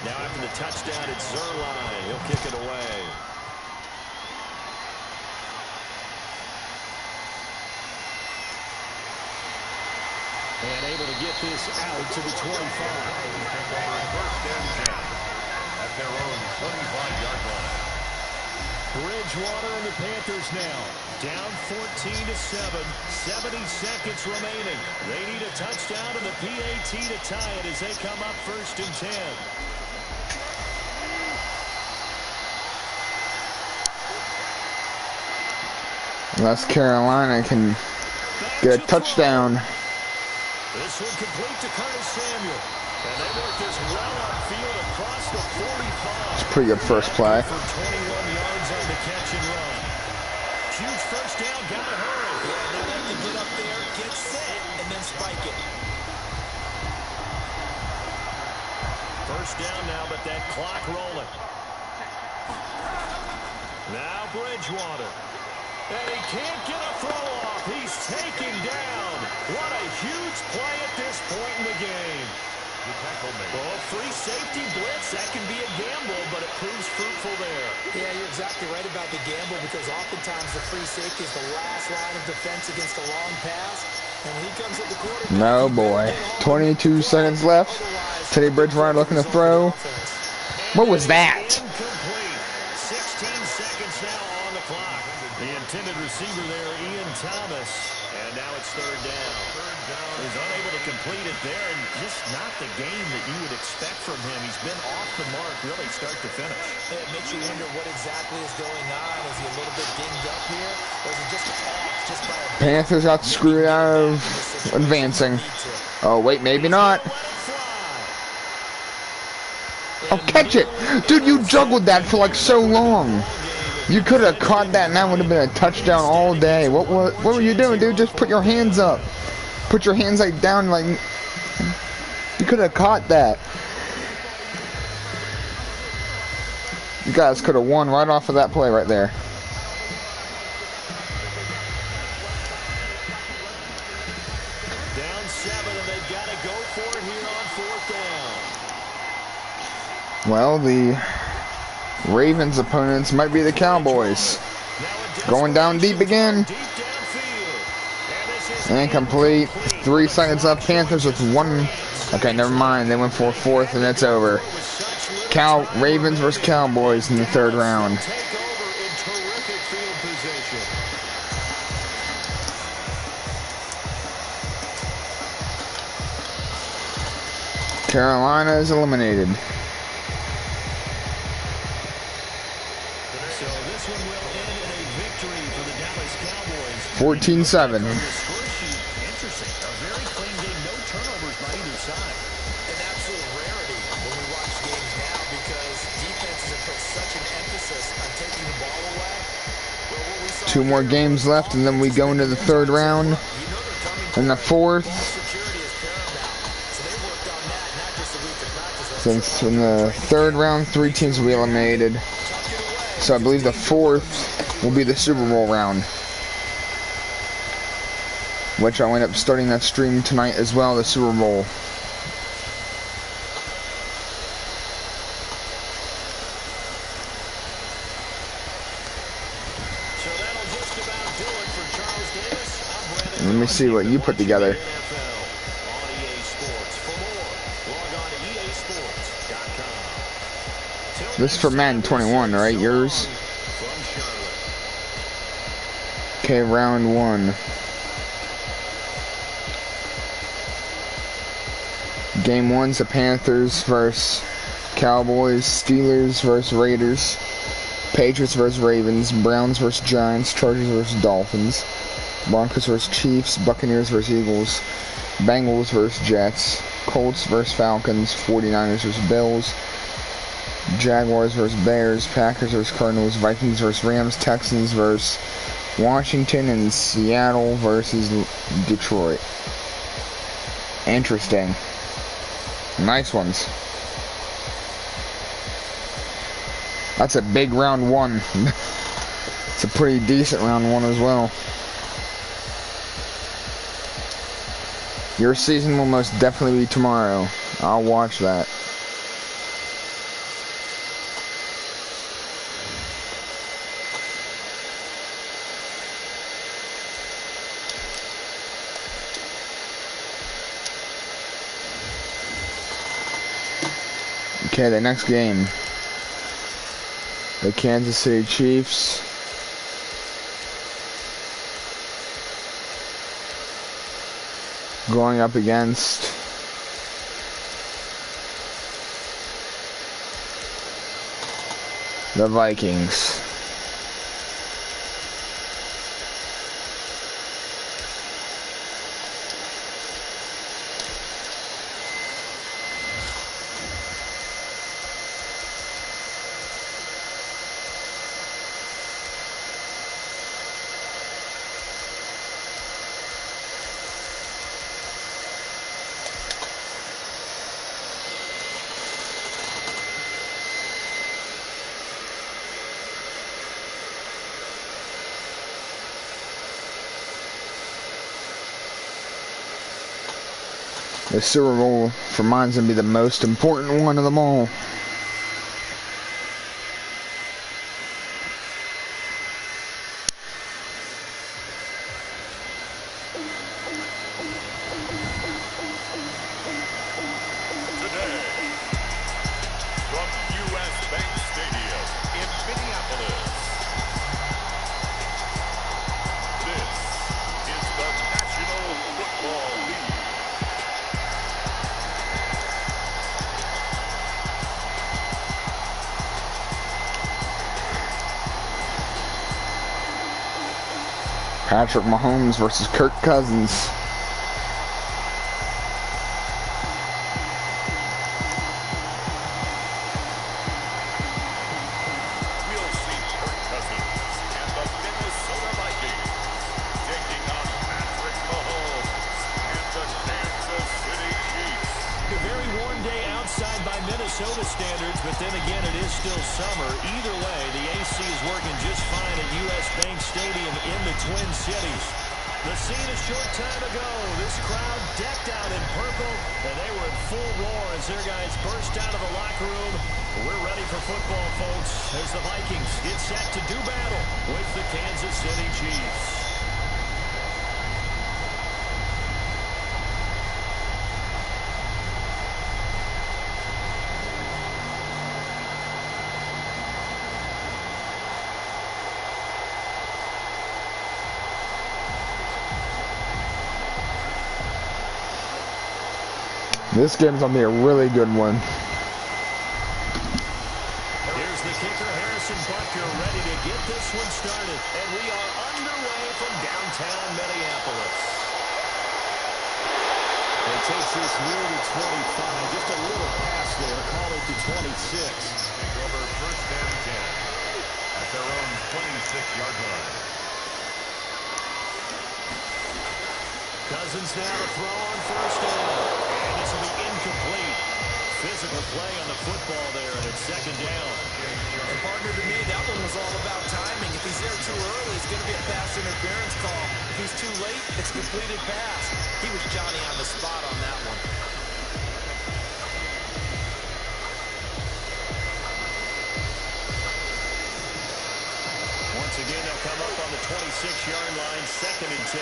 Now after the touchdown, it's Zerline. He'll kick it away. And able to get this out to the 25. First and 10 at their own 25-yard line. Bridgewater and the Panthers now down 14-7. 70 seconds remaining. They need a touchdown and the PAT to tie it as they come up first and 10. Unless Carolina can get a touchdown. This one complete to Curtis Samuel. And they work this well upfield across the 45. It's a pretty good first play. For 21 yards on the catch and run. Huge first down, gotta hurry. Yeah, they like to get up there, get set, and then spike it. First down now, but that clock rolling. Now Bridgewater. And he can't get a throw off. He's taken down. What a huge play at this point in the game. Well, free safety blitz, that can be a gamble, but it proves fruitful there. Yeah, you're exactly right about the gamble because oftentimes the free safety is the last line of defense against a long pass. And when he comes at the quarterback, No, boy. 22 seconds left. Teddy Bridgewater looking to throw. What was that? Incomplete. 16 seconds now on the clock. The intended receiver there, Ian Thomas. And now it's third down. He's unable to complete it there, and just not the game that you would expect from him. He's been off the mark really start to finish. it makes you wonder what exactly is going on. Is he a little bit dinged up here? Or is it just off just by a Panthers got screwed out of advancing. Oh, wait, maybe not. Oh, catch it. Dude, you juggled that for like so long. You could have caught that and that would have been a touchdown all day. What were you doing, dude? Just put your hands up. Put your hands like down like you could have caught that. You guys could have won right off of that play right there. Down 7, and they've got to go for it here on 4th down. Well, the Ravens' opponents might be the Cowboys. Going down deep again. Deep downfield. Incomplete. 3 seconds left. Panthers with 1. Okay, never mind. They went for a 4th, and it's over. Ravens versus Cowboys in the 3rd round. Take over in terrific field position. Carolina is eliminated. So this one will end in a victory for the Dallas Cowboys. 14-7. Interesting. A very clean game. No turnovers by either side. an absolute rarity when we watch games now because defenses have put such an emphasis on taking the ball away. Well, what we saw 2 more games left, and then we go into the 3rd round. you know they're coming And the 4th. security is paramount. So they worked on that, not just a week of practice. Since in the 3rd round, 3 teams will be eliminated. So I believe the 4th will be the Super Bowl round. Which I'll end up starting that stream tonight as well, the Super Bowl. So that'll just about do it for Charles Davis. I'm Brandon. Let me see what you put together. NFL on EA Sports. For more, log on to EASports.com. This is for Madden 21, right? Yours? From Charlotte. Okay, round 1. Game 1's the Panthers versus Cowboys, Steelers versus Raiders, Patriots versus Ravens, Browns versus Giants, Chargers versus Dolphins, Broncos versus Chiefs, Buccaneers versus Eagles, Bengals versus Jets, Colts versus Falcons, 49ers versus Bills, Jaguars versus Bears, Packers versus Cardinals, Vikings versus Rams, Texans versus Washington, and Seattle versus Detroit. Interesting. Nice ones. That's a big round one. It's a pretty decent round one as well. Your season will most definitely be tomorrow. I'll watch that. Okay, the next game. The Kansas City Chiefs going up against the Vikings. The Super Bowl, for mine's gonna be the most important one of them all. Today, from U.S. Bank Stadium in Minneapolis, this is the National Football League. Patrick Mahomes versus Kirk Cousins. We'll see Kirk Cousins and the Minnesota Vikings taking on Patrick Mahomes and the Kansas City Chiefs. A very warm day outside by Minnesota standards, but then again, it is still summer. Either way, the AC is working just fine at U.S. Bank Stadium in the Twin Cities. The scene a short time ago, this crowd decked out in purple, and they were in full roar as their guys burst out of the locker room. We're ready for football, folks, as the Vikings get set to do battle with the Kansas City Chiefs. This game's gonna be a really good one. Here's the kicker, Harrison Butker, ready to get this one started. And we are underway from downtown Minneapolis. It takes this near the 25, just a little pass there, call it the 26. Take over first and 10 at their own 26-yard line. Cousins now to throw on first down. And this will be incomplete. Physical play on the football there, and it's second down. And partner, to me, that one was all about timing. If he's there too early, it's going to be a pass interference call. If he's too late, it's a completed pass. He was Johnny on the spot on that one. Once again, they'll come up on the 26-yard line, second and 10.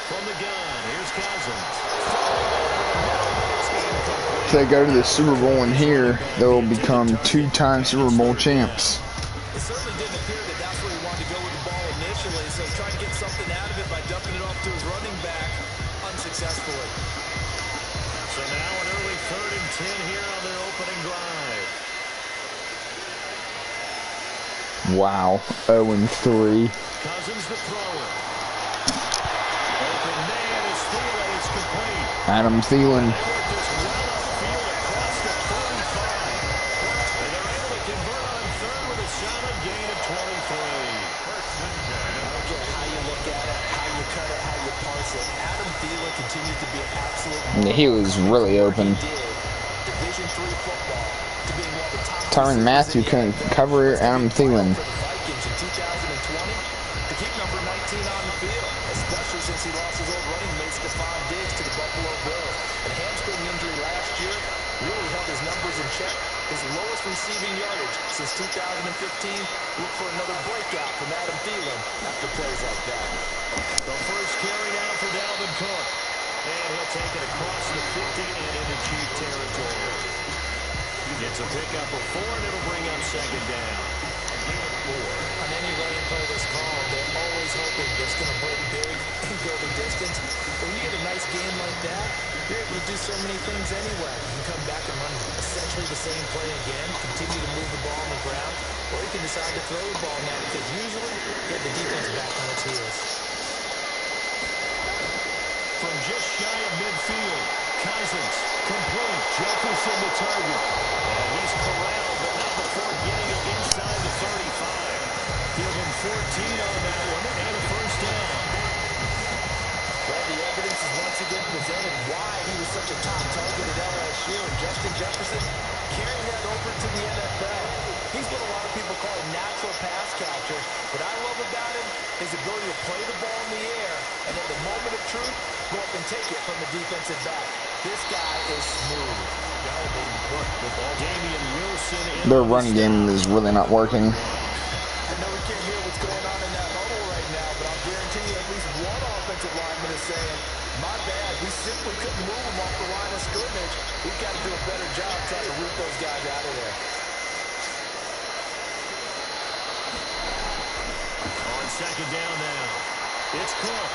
From the gun, here's Cousins. If they go to the Super Bowl in here, they will become two-time Super Bowl champs. It certainly didn't appear that that's where he wanted to go with the ball initially, so try to get something out of it by dumping it off to his 10 here on their opening drive. Wow, 0-3. Cousins the thrower. Open man is Thielen. It's complete. Adam Thielen. This well upfield across the 35. And they're able to convert on third with a solid gain of 23. I don't care how you look at it, how you cut it, how you parse it. Adam Thielen continues to be an absolute... He was really open. Division III football to being one of the top... Tyrann Mathieu couldn't cover Adam Thielen. For the Vikings in 2020 to keep number 19 on the field, especially since he lost his old running mate Stephon Diggs to the Buffalo Bills. And a hamstring injury last year really held his numbers in check. His lowest receiving yardage since 2015. Look for another breakout from Adam Thielen after plays like that. The first carry now for Dalvin Cook. And he'll take it across the 50 and into Chief territory. Gets a pickup of 4, and it'll bring up second down. On any running play that's called, they're always hoping it's going to break big and go the distance. But when you get a nice game like that, you're able to do so many things anyway. You can come back and run essentially the same play again, continue to move the ball on the ground, or you can decide to throw the ball now because usually you get the defense back on its heels. From just shy of midfield, Cousins complete. Jefferson the target. And he's corralled, but not before getting it inside the 35. Give him 14 on that one and a first down. Well, the evidence is once again presented why he was such a top target at LSU. And Justin Jefferson carrying that over to the NFL. He's what a lot of people call a natural pass catcher. What I love about him is his ability to play the ball in the air and at the moment of truth, go up and take it from the defensive back. This guy is smooth. Dalvin Cook with all Damian Wilson in. Their run game is really not working. I know we can't hear what's going on in that huddle right now, but I'll guarantee you at least one offensive lineman is saying, my bad, we simply couldn't move them off the line of scrimmage. We've got to do a better job trying to root those guys out of there. On second down now, it's Cook.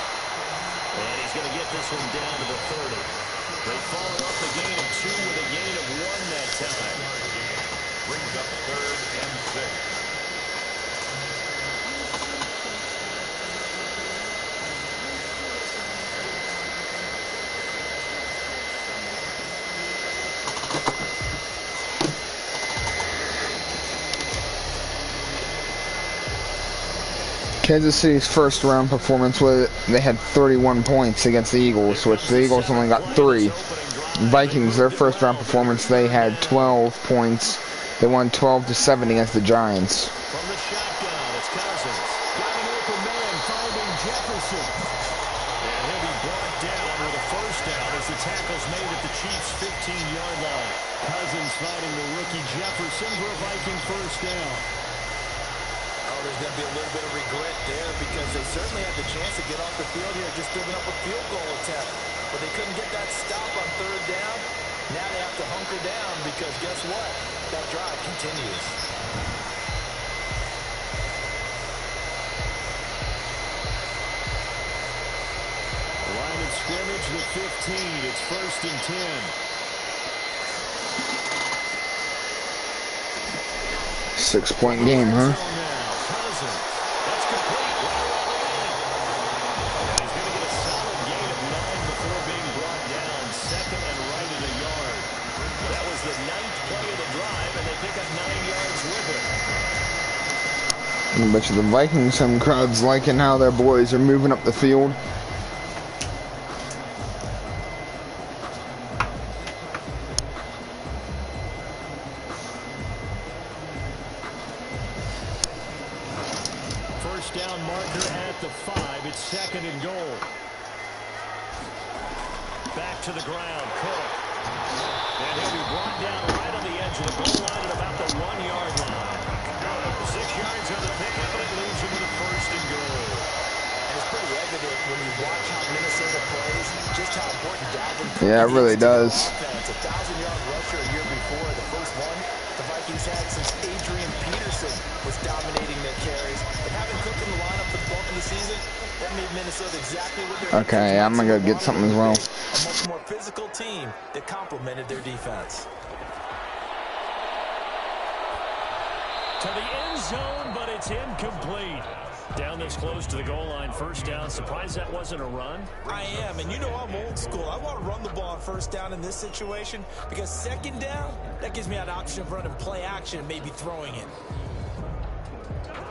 And he's going to get this one down to the 30. They followed up the gain of 2 with a gain of 1 that time. Brings up 3rd and 6. Kansas City's first round performance was they had 31 points against the Eagles, which the Eagles only got 3. Vikings, their first round performance, they had 12 points. They won 12-7 against the Giants. From the shotgun, it's Cousins. Got an open man finding Jefferson. And he'll be brought down with a first down as the tackle's made at the Chiefs' 15-yard line. Cousins finding the rookie Jefferson for a Viking first down. Oh, there's going to be a little bit of regret there because they certainly had the chance to get off the field here, just giving up a field goal attempt. But they couldn't get that stop on 3rd down. Now they have to hunker down because guess what? That drive continues. Line of scrimmage, the 15. It's 1st and 10. 6-point game, huh? That's complete. And he's going to get a solid gain of 9 before being brought down. 2nd and right at a yard. That was the 9th play of the drive, and they pick up 9 yards with it. I bet you the Vikings, some crowds liking how their boys are moving up the field. First down marker at the 5. It's 2nd and goal. Back to the ground, Cook. And he'll be brought down right on the edge of the goal line at about the 1-yard line. 6 yards on the pickup, and it leaves him with a 1st and goal. And it's pretty evident when you watch how Minnesota plays, just how important Dalvin Cook Yeah, it really does. It's a 1,000-yard rusher a year before. The first one the Vikings had since Adrian Peterson was dominating their carries. But having Cook in the lineup for the bulk of the season, that made Minnesota exactly what they're... Okay, I'm going to go get something as well. A much more physical team that complemented their defense. To the end zone, but it's incomplete. Down this close to the goal line, first down. Surprised that wasn't a run? I am, and you know I'm old school. I want to run the ball on first down in this situation because second down, that gives me an option of running play action and maybe throwing it.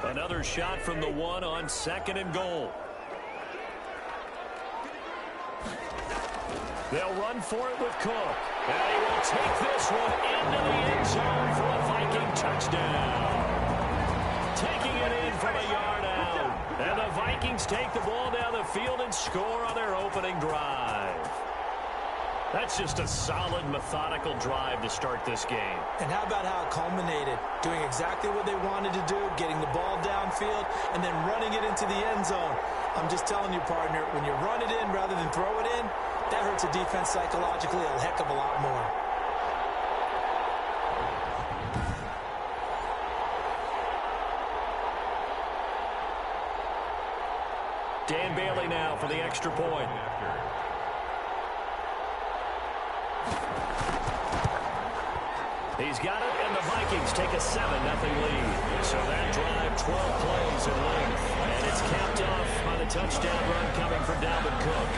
Another shot from the one on second and goal. They'll run for it with Cook. And he will take this one into the end zone for a Viking touchdown. Taking it in from a yard out. And the Vikings take the ball down the field and score on their opening drive. That's just a solid, methodical drive to start this game. And how about how it culminated? Doing exactly what they wanted to do, getting the ball downfield, and then running it into the end zone. I'm just telling you, partner, when you run it in rather than throw it in, that hurts a defense psychologically a heck of a lot more. Dan Bailey now for the extra point. He's got it, and the Vikings take a 7-0 lead. So that drive, 12 plays in length. And it's capped off by the touchdown run coming from Dalvin Cook.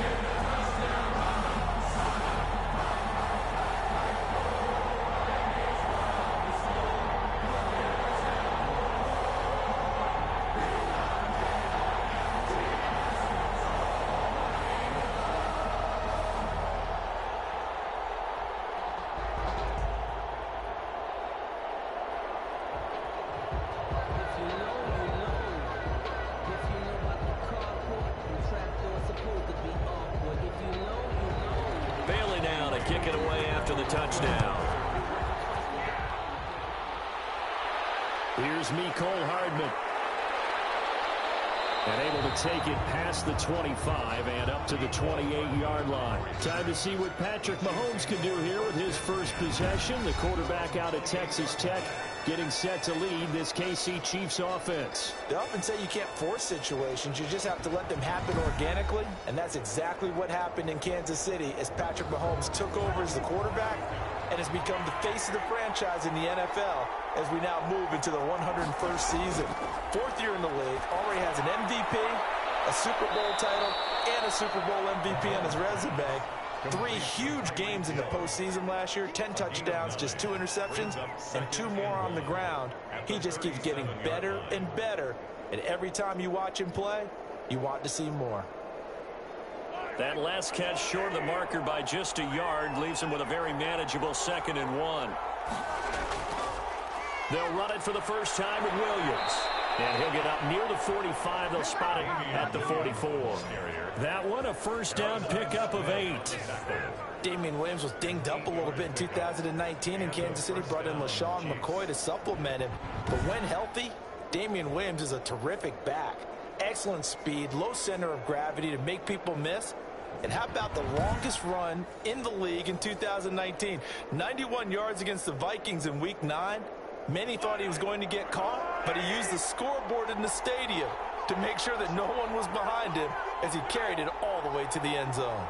Kick it away after the touchdown. Here's Mecole Hardman. And able to take it past the 25 and up to the 28-yard line. Time to see what Patrick Mahomes can do here with his first possession. The quarterback out at Texas Tech getting set to lead this KC Chiefs offense. They often say you can't force situations. You just have to let them happen organically. And that's exactly what happened in Kansas City as Patrick Mahomes took over as the quarterback and has become the face of the franchise in the NFL as we now move into the 101st season. Fourth year in the league, already has an MVP, a Super Bowl title, and a Super Bowl MVP on his resume. 3 huge games in the postseason last year, 10 touchdowns, just 2 interceptions, and 2 more on the ground. He just keeps getting better and better, and every time you watch him play, you want to see more. That last catch short of the marker by just a yard leaves him with a very manageable 2nd and 1. They'll run it for the first time with Williams. And he'll get up near the 45. They'll spot it at the 44. That one, a first down pickup of 8. Damian Williams was dinged up a little bit in 2019, and Kansas City brought in LaShawn McCoy to supplement him. But when healthy, Damian Williams is a terrific back. Excellent speed, low center of gravity to make people miss. And how about the longest run in the league in 2019? 91 yards against the Vikings in Week 9. Many thought he was going to get caught, but he used the scoreboard in the stadium to make sure that no one was behind him as he carried it all the way to the end zone.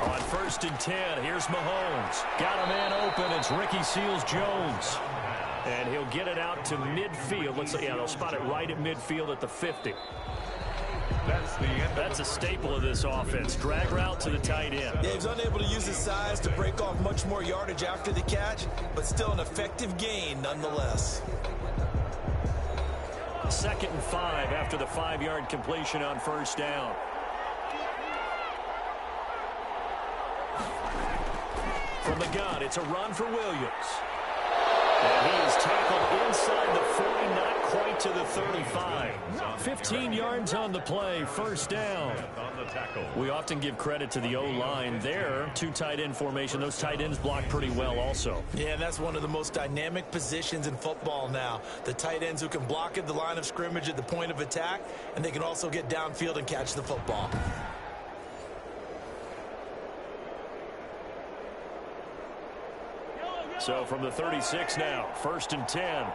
On 1st and 10, here's Mahomes. Got a man open. It's Ricky Seals-Jones. And he'll get it out to midfield. Looks like, yeah, they'll spot it right at midfield at the 50. That's a staple of this offense. Drag route to the tight end. Yeah, he's unable to use his size to break off much more yardage after the catch, but still an effective gain nonetheless. 2nd and 5 after the 5-yard completion on first down. From the gun, it's a run for Williams. And he is tackled inside the 40, not quite to the 35. 15 yards on the play, first down. We often give credit to the O-line there. 2 tight end formation. Those tight ends block pretty well also. Yeah, that's one of the most dynamic positions in football now. The tight ends who can block at the line of scrimmage at the point of attack, and they can also get downfield and catch the football. So from the 36 now, 1st and 10.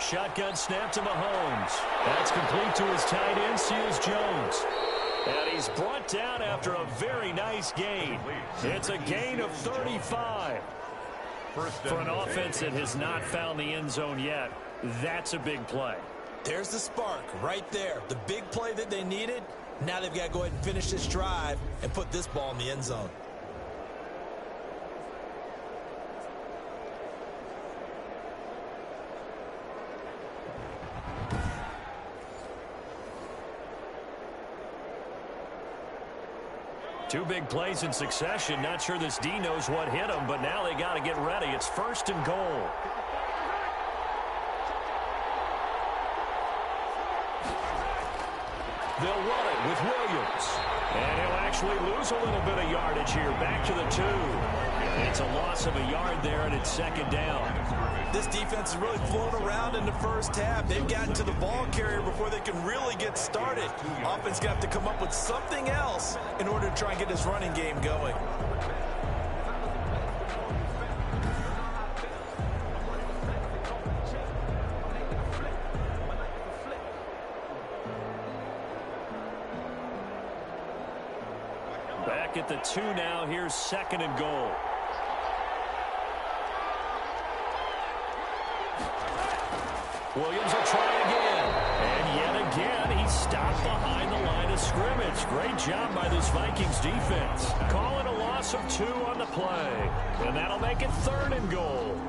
Shotgun snap to Mahomes. That's complete to his tight end, Seals Jones. And he's brought down after a very nice gain. It's a gain of 35. For an offense that has not found the end zone yet, that's a big play. There's the spark right there. The big play that they needed. Now they've got to go ahead and finish this drive and put this ball in the end zone. Two big plays in succession. Not sure this D knows what hit him, but now they got to get ready. It's 1st and goal. They'll run it with Williams. And he'll actually lose a little bit of yardage here. Back to the 2. It's a loss of a yard there, and it's 2nd down. This defense is really flown around in the first half. They've gotten to the ball carrier before they can really get started. Offense going to have to come up with something else in order to try and get this running game going. Back at the 2 now. Here's 2nd and goal. Williams will try again. And yet again, he's stopped behind the line of scrimmage. Great job by this Vikings defense. Calling a loss of 2 on the play. And that'll make it 3rd and goal.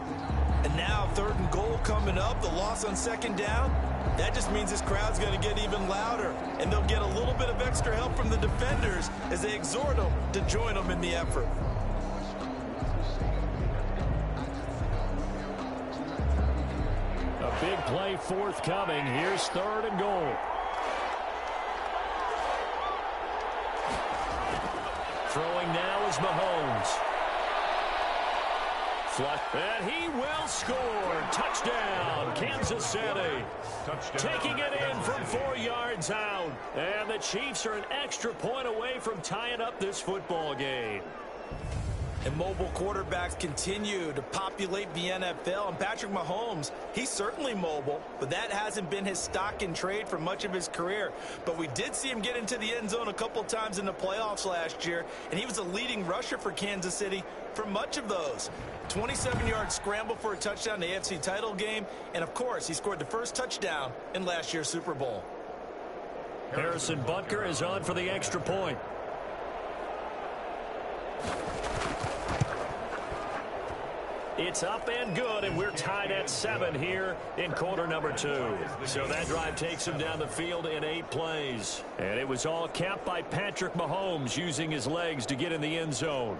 And now 3rd and goal coming up. The loss on 2nd down. That just means this crowd's going to get even louder. And they'll get a little bit of extra help from the defenders as they exhort them to join them in the effort. A big play forthcoming. Here's 3rd and goal. Throwing now is Mahomes. And he will score. Touchdown, Kansas City. Taking it in from 4 yards out. And the Chiefs are an extra point away from tying up this football game. And mobile quarterbacks continue to populate the NFL. And Patrick Mahomes, he's certainly mobile, but that hasn't been his stock in trade for much of his career. But we did see him get into the end zone a couple times in the playoffs last year, and he was a leading rusher for Kansas City for much of those. 27-yard scramble for a touchdown in the AFC title game, and of course, he scored the first touchdown in last year's Super Bowl. Harrison Butker is on for the extra point. It's up and good, and we're tied at 7 here in quarter number 2. So that drive takes him down the field in 8 plays. And it was all capped by Patrick Mahomes using his legs to get in the end zone.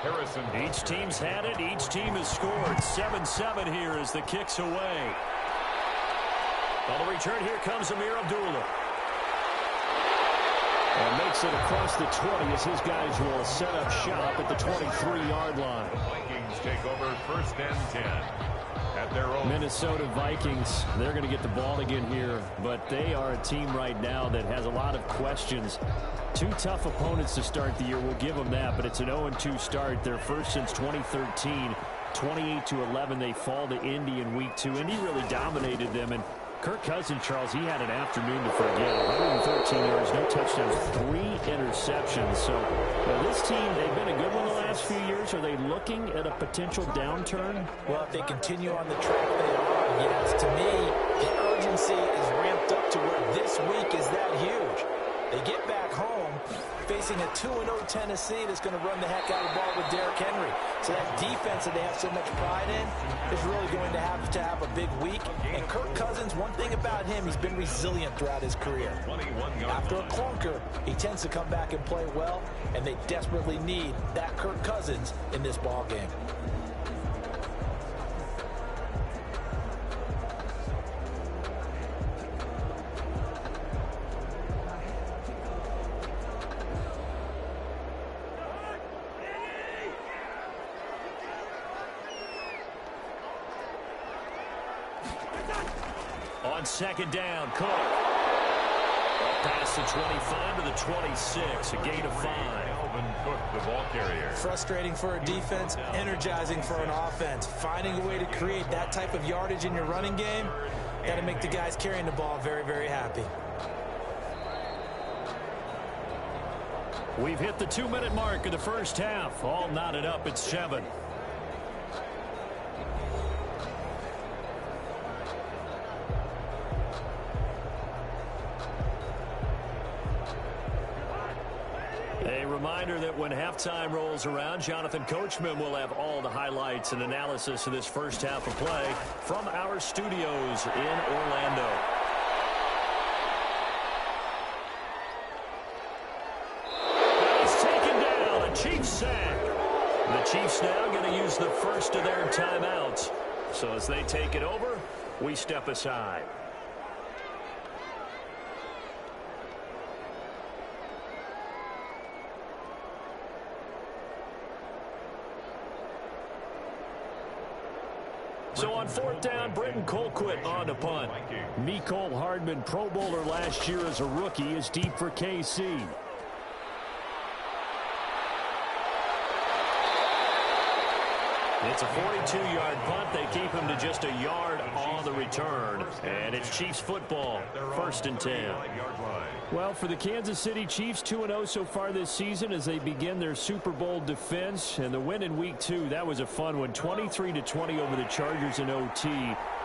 Harrison. Each team's had it. Each team has scored. 7-7 here as the kick's away. On the return, here comes Amir Abdullah. And makes it across the 20 as his guys will set up shop at the 23-yard line. Vikings take over 1st and 10 at their own. Minnesota Vikings, they're going to get the ball again here, but they are a team right now that has a lot of questions. 2 tough opponents to start the year. We'll give them that, but it's an 0-2 start. Their first since 2013. 28-11, they fall to Indy in week 2. Indy really dominated them, and Kirk Cousins, Charles, he had an afternoon to forget. 113 yards, no touchdowns, 3 interceptions. So this team, they've been a good one the last few years. Are they looking at a potential downturn? Well, if they continue on the track they are, yes. To me, the urgency is ramped up to where this week is that huge. They get back home facing a 2-0 Tennessee that's going to run the heck out of the ball with Derrick Henry. So that defense that they have so much pride in is really going to have a big week. And Kirk Cousins, one thing about him, he's been resilient throughout his career. After a clunker, he tends to come back and play well, and they desperately need that Kirk Cousins in this ball game. On second down, Cook. Past the 25 to the 26, a gain of 5. Alvin Cook, the ball carrier. Frustrating for a defense, energizing for an offense. Finding a way to create that type of yardage in your running game, got to make the guys carrying the ball very, very happy. We've hit the 2-minute mark of the first half. All knotted up at 7. A reminder that when halftime rolls around, Jonathan Coachman will have all the highlights and analysis of this first half of play from our studios in Orlando. He's taken down, a Chiefs sack. The Chiefs now going to use the first of their timeouts. So as they take it over, we step aside. So on fourth down, Britton Colquitt on to punt. Mecole Hardman, Pro Bowler last year as a rookie, is deep for KC. It's a 42-yard punt. They keep him to just a yard on the return. And it's Chiefs football, 1st and 10. Well, for the Kansas City Chiefs, 2-0 so far this season as they begin their Super Bowl defense. And the win in Week 2, that was a fun one, 23-20 over the Chargers in OT.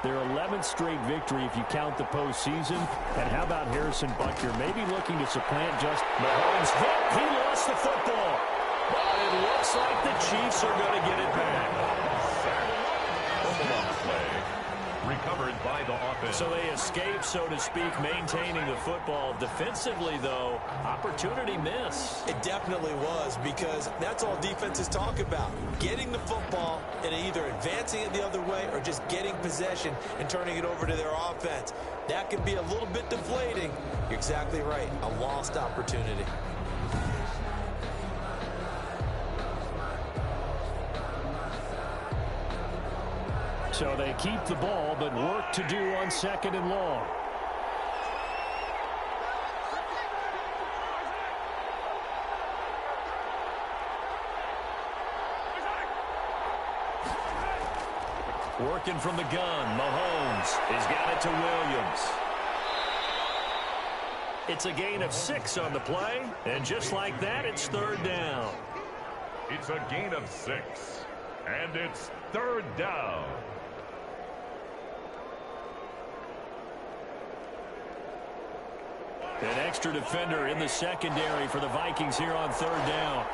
Their 11th straight victory if you count the postseason. And how about Harrison Butker? Maybe looking to supplant just Mahomes. Hit. He lost the football. But it looks like the Chiefs are going to get it back. Recovered by the offense. So they escape, so to speak, maintaining the football. Defensively, though, opportunity miss. It definitely was, because that's all defenses talk about. Getting the football and either advancing it the other way or just getting possession and turning it over to their offense. That can be a little bit deflating. You're exactly right. A lost opportunity. So they keep the ball, but work to do on 2nd and long. Working from the gun, Mahomes has got it to Williams. It's a gain of 6 on the play, and just like that, it's 3rd down. It's a gain of 6, and it's 3rd down. An extra defender in the secondary for the Vikings here on 3rd down.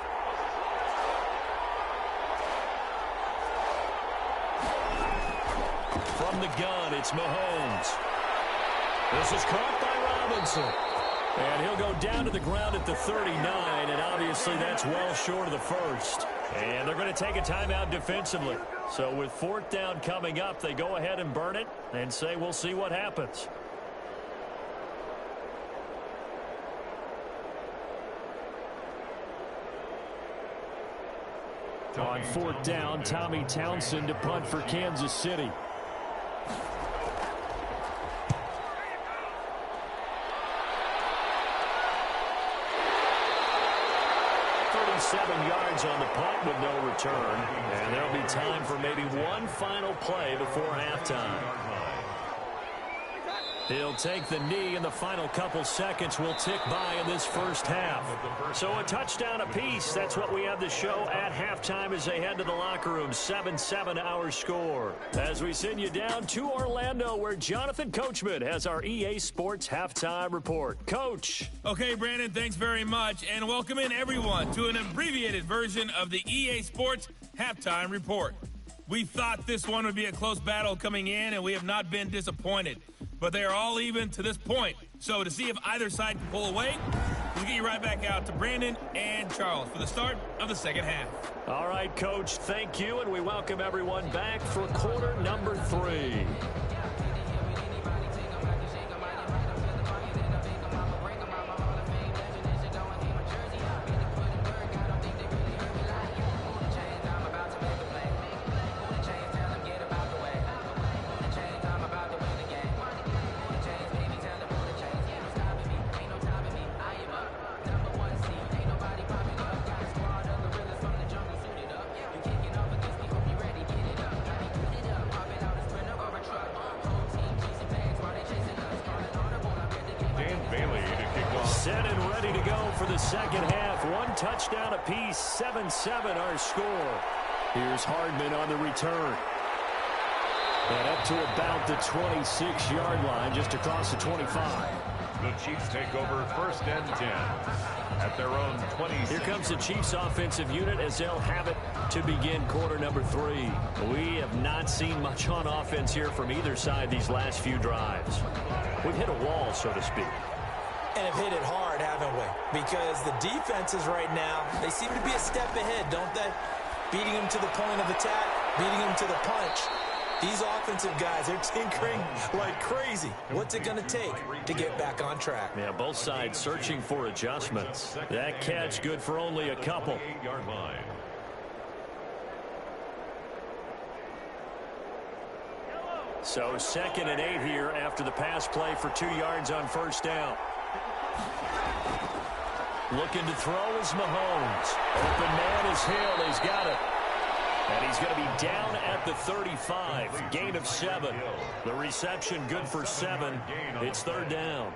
From the gun, it's Mahomes. This is caught by Robinson. And he'll go down to the ground at the 39, and obviously that's well short of the first. And they're going to take a timeout defensively. So with 4th down coming up, they go ahead and burn it and say we'll see what happens. On 4th down, Tommy Townsend to punt for Kansas City. Yards on the punt with no return. And there'll be time for maybe one final play before halftime. He'll take the knee, and the final couple seconds will tick by in this first half. So a touchdown apiece. That's what we have the show at halftime as they head to the locker room. 7-7 our score. As we send you down to Orlando, where Jonathan Coachman has our EA Sports halftime report. Coach. Okay, Brandon, thanks very much. And welcome in, everyone, to an abbreviated version of the EA Sports halftime report. We thought this one would be a close battle coming in, and we have not been disappointed. But they are all even to this point. So to see if either side can pull away, we'll get you right back out to Brandon and Charles for the start of the second half. All right, Coach, thank you, and we welcome everyone back for quarter number 3. ready to go for the second half. One touchdown apiece, 7-7 our score. Here's Hardman on the return. And up to about the 26-yard line, just across the 25. The Chiefs take over 1st and 10 at their own 26. Here comes the Chiefs offensive unit as they'll have it to begin quarter number 3. We have not seen much on offense here from either side these last few drives. We've hit a wall, so to speak. And have hit it hard, haven't we? Because the defenses right now, they seem to be a step ahead, don't they? Beating them to the point of attack, beating them to the punch. These offensive guys, they're tinkering like crazy. What's it going to take to get back on track? Yeah, both sides searching for adjustments. That catch good for only a couple. 8-yard line. So 2nd and 8 here after the pass play for 2 yards on 1st down. Looking to throw is Mahomes. Open man is Hill. He's got it. And he's going to be down at the 35. Gain of 7. The reception good for 7. It's 3rd down.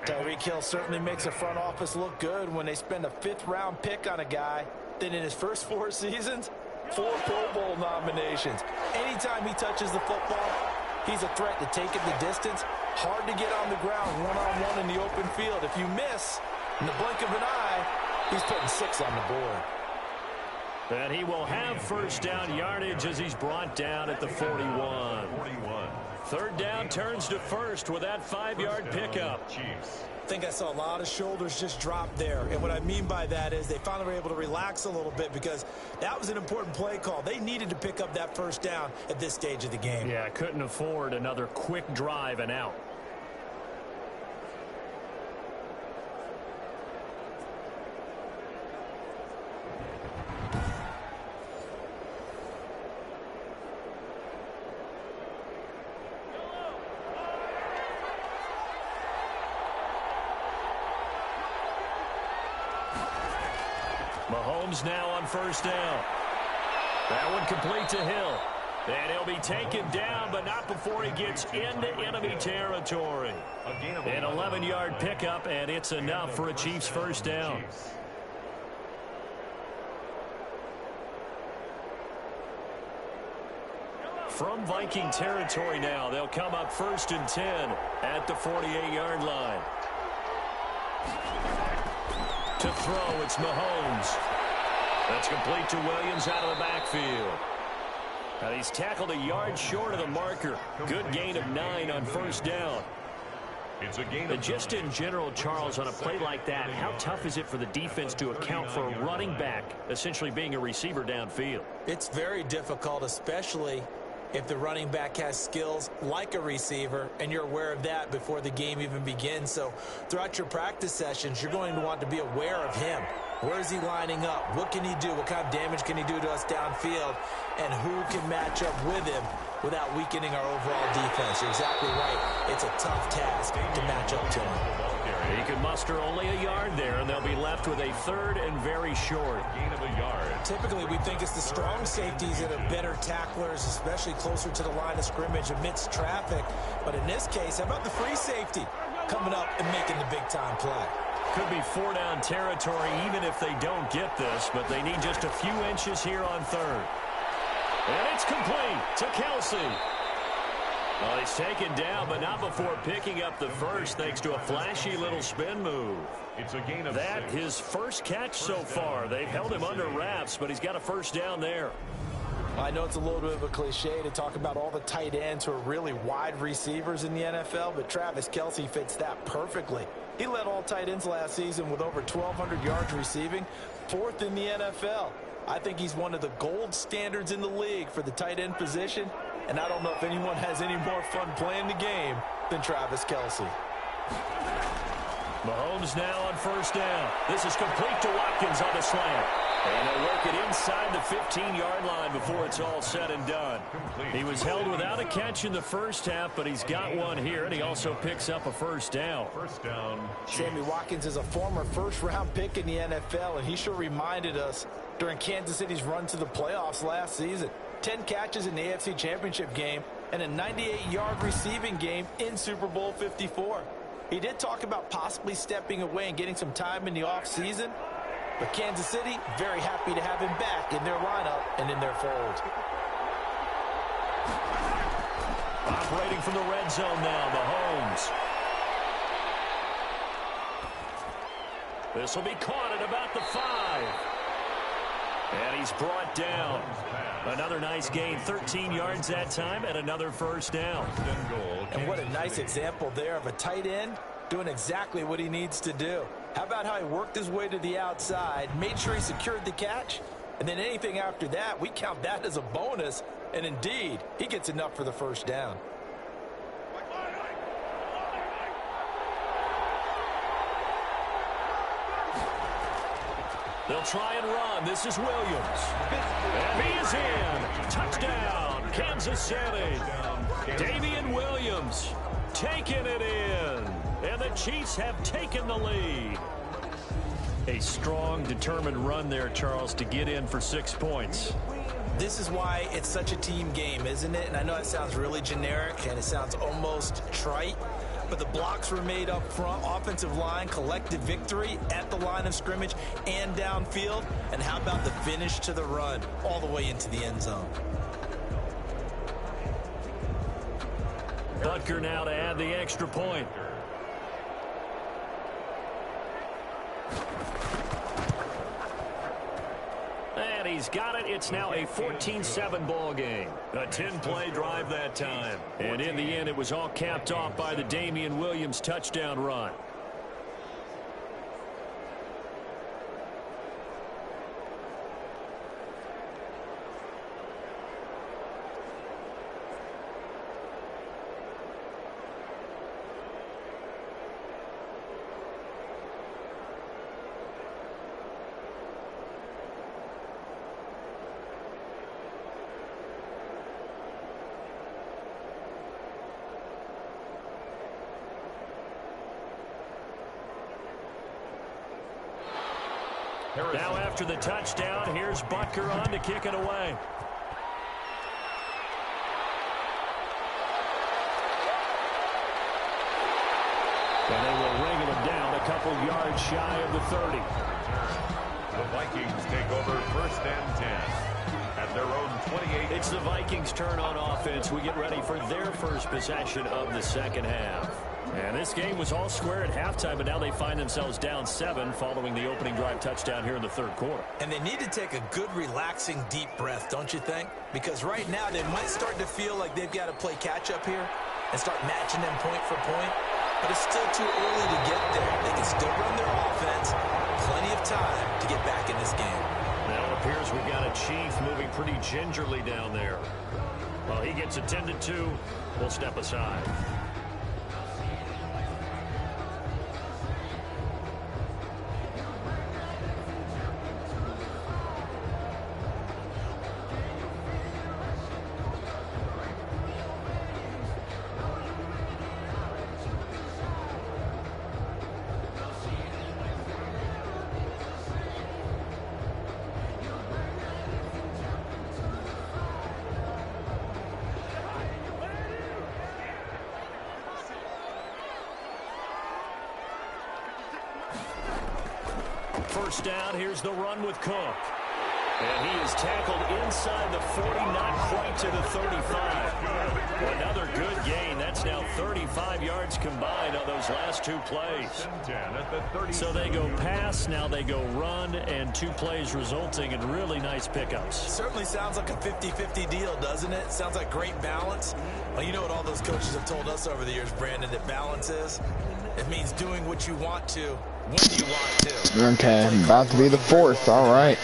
Tyreek Hill certainly makes the front office look good when they spend a 5th-round pick on a guy. Then in his first 4 seasons, 4 Pro Bowl nominations. Anytime he touches the football, he's a threat to take it the distance. Hard to get on the ground one-on-one in the open field. If you miss, in the blink of an eye, he's putting 6 on the board. And he will have 1st down yardage as he's brought down at the 41. 3rd down turns to 1st with that 5-yard pickup. Chiefs. I think I saw a lot of shoulders just drop there. And what I mean by that is they finally were able to relax a little bit because that was an important play call. They needed to pick up that 1st down at this stage of the game. Yeah, couldn't afford another quick drive and out. Mahomes now on 1st down. That one complete to Hill. And he'll be taken down, but not before he gets into enemy territory. An 11-yard pickup, and it's enough for a Chiefs 1st down. From Viking territory now, they'll come up 1st and 10 at the 48-yard line. To throw, it's Mahomes. That's complete to Williams out of the backfield. And he's tackled a yard short of the marker. Good gain of 9 on 1st down. It's a gain And just in general, Charles, on a play like that, how tough is it for the defense to account for a running back essentially being a receiver downfield? It's very difficult, especially if the running back has skills like a receiver, and you're aware of that before the game even begins. So throughout your practice sessions, you're going to want to be aware of him. Where is he lining up? What can he do? What kind of damage can he do to us downfield? And who can match up with him without weakening our overall defense? You're exactly right. It's a tough task to match up to him. He can muster only a yard there, and they'll be left with a 3rd and very short. gain of a yard. Typically, we think it's the strong safeties that are better tacklers, especially closer to the line of scrimmage amidst traffic. But in this case, how about the free safety coming up and making the big-time play? Could be 4-down territory even if they don't get this, but they need just a few inches here on 3rd. And it's complete to Kelce. Well, he's taken down, but not before picking up the 1st thanks to a flashy little spin move. It's a gain of That 6. his first catch so far. They've held him under wraps, but he's got a 1st down there. I know it's a little bit of a cliche to talk about all the tight ends who are really wide receivers in the NFL, but Travis Kelce fits that perfectly. He led all tight ends last season with over 1,200 yards receiving, 4th in the NFL. I think he's one of the gold standards in the league for the tight end position, and I don't know if anyone has any more fun playing the game than Travis Kelce. Mahomes now on 1st down. This is complete to Watkins on the slant. And they'll work it inside the 15-yard line before it's all said and done. He was held without a catch in the first half, but he's got one here, and he also picks up a 1st down. 1st down. Sammy Watkins is a former first-round pick in the NFL, and he sure reminded us during Kansas City's run to the playoffs last season. 10 catches in the AFC Championship game and a 98-yard receiving game in Super Bowl 54. He did talk about possibly stepping away and getting some time in the offseason, but Kansas City, very happy to have him back in their lineup and in their fold. Operating from the red zone now, Mahomes. This will be caught at about the 5. And he's brought down. Another nice gain, 13 yards that time, and another first down. And what a nice example there of a tight end doing exactly what he needs to do. How about how he worked his way to the outside, made sure he secured the catch, and then anything after that, we count that as a bonus. And indeed, he gets enough for the first down. They'll try and run. This is Williams. And he is in. Touchdown, Kansas City. Damian Williams taking it in. And the Chiefs have taken the lead. A strong, determined run there, Charles, to get in for 6 points. This is why it's such a team game, isn't it? And I know it sounds really generic and it sounds almost trite, but the blocks were made up front, offensive line, collective victory at the line of scrimmage and downfield. And how about the finish to the run all the way into the end zone? Butker now to add the extra point. And he's got it. It's now a 14-7 ball game. A 10-play drive that time. And in the end, it was all capped off by the Damian Williams touchdown run. Now after the touchdown, here's Butker on to kick it away. And they will wrangle him down a couple yards shy of the 30. The Vikings take over 1st and 10 at their own 28. It's the Vikings' turn on offense. We get ready for their first possession of the second half. And this game was all square at halftime, but now they find themselves down 7 following the opening drive touchdown here in the third quarter. And they need to take a good, relaxing, deep breath, don't you think? Because right now they might start to feel like they've got to play catch-up here and start matching them point for point. But it's still too early to get there. They can still run their offense. Plenty of time to get back in this game. Now it appears we've got a Chief moving pretty gingerly down there. While he gets attended to, we'll step aside. First down, here's the run with Cook. And he is tackled inside the 40, not quite to the 35. Another good gain. That's now 35 yards combined on those last 2 plays. So they go pass, now they go run, and 2 plays resulting in really nice pickups. Certainly sounds like a 50-50 deal, doesn't it? Sounds like great balance. Well, you know what all those coaches have told us over the years, Brandon, that balance is? It means doing what you want to, when you want to. Okay, about to be the 4th. All right.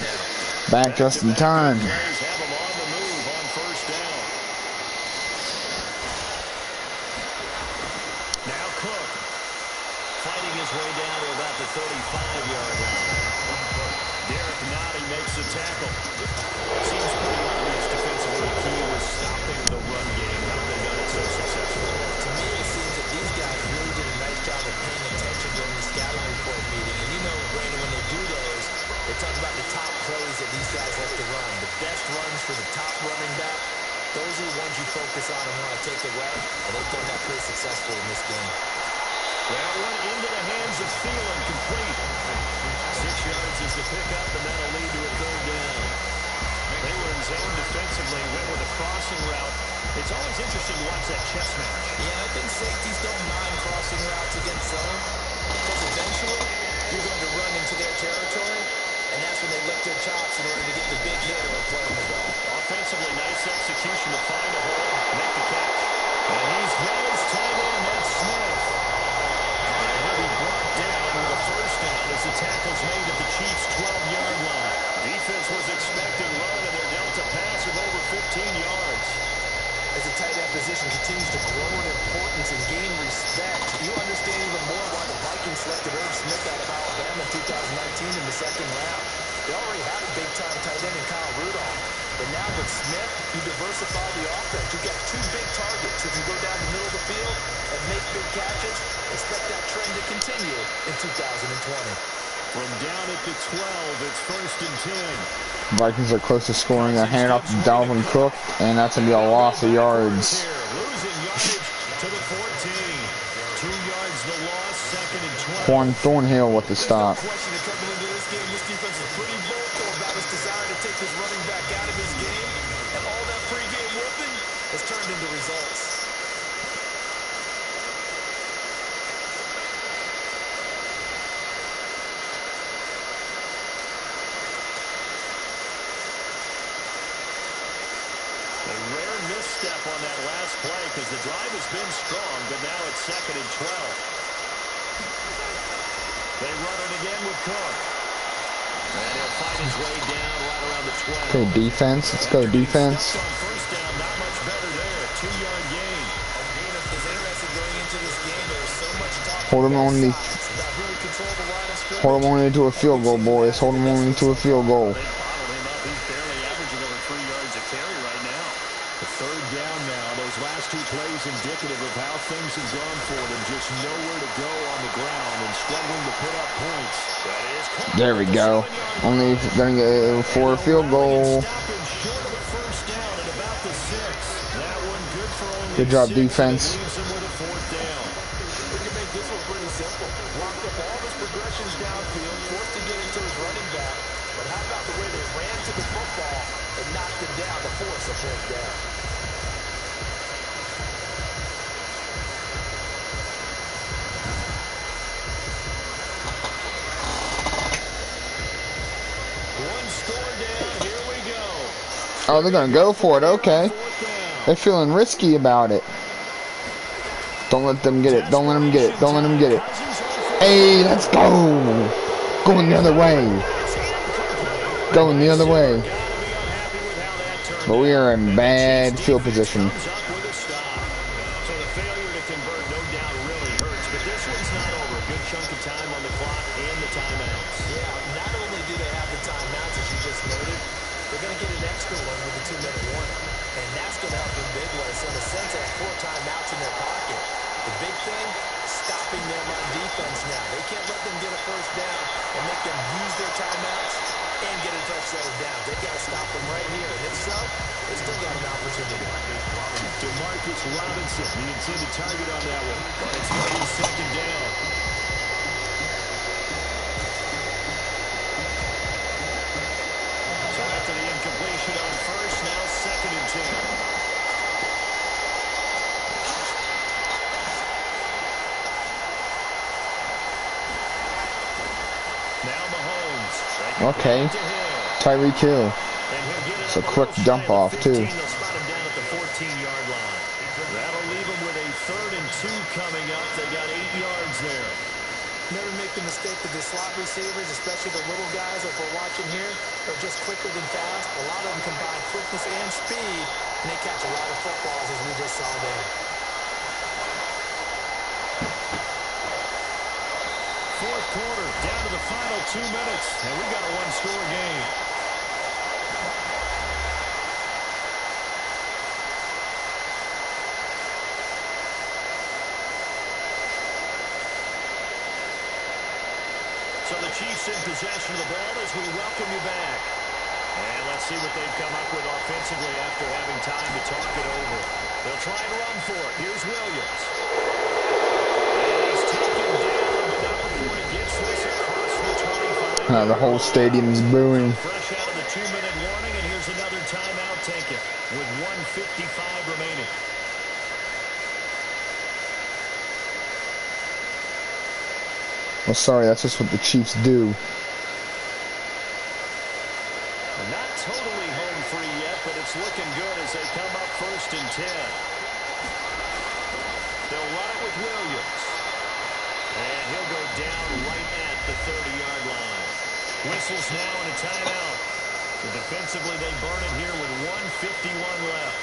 Back just in time. Have him on the move on first down. Now Cook fighting his way down to about the 35-yard line. Derek Nottie makes the tackle. Seems pretty obvious defensively the key was stopping the run game. How have they done it so successfully? To me, it seems that these guys really did a nice job of paying attention during the scouting report meeting. And you know, Brandon, when they do those, they talk about the top plays that these guys like to run. The best runs for the top running back, those are the ones you focus on and want to take away. And they've done that pretty successful in this game. Well, Runs a field and complete. 6 yards is the pickup, and that'll lead to a third down. They were in zone defensively, went with a crossing route. It's always interesting to watch that chess match. Yeah, I think safeties don't mind crossing routes against zone, because eventually you're going to run into their territory, and that's when they lick their chops in order to get the big hit or a play on the ball. Offensively, nice execution to find a hole, make the catch. And he's got his tight end, that's Smith. And he'll be brought down with a first down as the tackle's made at the Chiefs' 12-yard line. Defense was expecting run, and they're dealt a pass of over 15 yards. As the tight end position continues to grow in importance and gain respect, you understand even more why the Vikings selected Irv Smith out of Alabama in 2019 in the second round. They already had a big-time tight end in Kyle Rudolph, but now with Smith, you diversify the offense. You get two big targets who can go down the middle of the field and make big catches. Expect that trend to continue in 2020. From down at the 12, it's 1st and 10. Vikings are close to scoring a handoff to Dalvin Cook, and that's going to be a loss of yards. Losing yardage to the 14. 2 yards the loss, 2nd and 12. Juan Thornhill with the stop. Question to coming into this game. This defense is pretty vocal about his desire to take this running back out of his game, and all that pregame whooping has turned into results. A rare misstep on that last play because the drive has been strong, but now it's 2nd and 12. They run it again with Cook. And he'll find his way down right around the 12. Okay, defense. Let's go defense. On first down, not much better there. 2-yard gain. Arena is interested going into this game. There's so much talk Hold him on the. about who would control the line of scrimmage. Hold him on into a field goal, boys. Hold him on into a field goal. They bottled him up. He's barely averaging over 3 yards a carry right now. The third down now. Those last 2 plays indicative of how things have gone for them. Just nowhere to go on the ground and struggling to put up points. That is caught. There we go. Only going to go for a field goal. Stopping short of the first down at about the 6. That one good for only Good job, 6. defense. Leaves them with a 4th down. We can make this one pretty simple. Locked up all his progressions downfield, forced to get into his running back. But how about the way they ran to the football and knocked him down to force a 4th down? One score down. Here we go. Oh, they're going to go for it. Okay. 4th down. They're feeling risky about it. Don't let them get it. Don't let them get it. Don't let them get it. Hey, let's go. Going the other way. Going the other way. But we are in bad field position. Comes up with a stop. So the failure to convert, no doubt, really hurts. But this one's not over. A good chunk of time on the clock and the timeouts. Yeah, not only do they have the timeouts, as you just noted, they're going to get an extra one with the 2-minute warning. And that's going to help in big ways. So in a sense, they have 4 timeouts in their pocket. The big thing, stopping them on defense now. They can't let them get a first down and make them use their timeouts and get a touchdown down. They got to stop them right here. And if so, they still got an opportunity. Demarcus Robinson, the intended target on that one. But it's going to be 2nd down. So after the incompletion on first, now 2nd and 10. Now Mahomes. Okay. Tyreek Hill. It's a quick dump off, too. They'll spot him down at the 14-yard line. That'll leave him with a 3rd and 2 coming up. They got 8 yards there. Never make the mistake that the slot receivers, especially the little guys that we're watching here, are just quicker than fast. A lot of them combine quickness and speed, and they catch a lot of footballs, as we just saw there. Fourth quarter, down to the final 2 minutes, and we got a one-score game. So the Chiefs in possession of the ball as we welcome you back. And let's see what they've come up with offensively after having time to talk it over. They'll try and run for it. Here's Williams. And he's taken down, but not before The whole stadium's booing. Fresh out of the 2-minute warning, and here's another timeout taken with 1:55 remaining. Well, sorry, that's just what the Chiefs do. Not totally home free yet, but it's looking good as they come up 1st and 10. They'll run it with Williams. And he'll go down right at the 30-yard line. Whistles now and a timeout. So defensively, they burn it here with 1:51 left.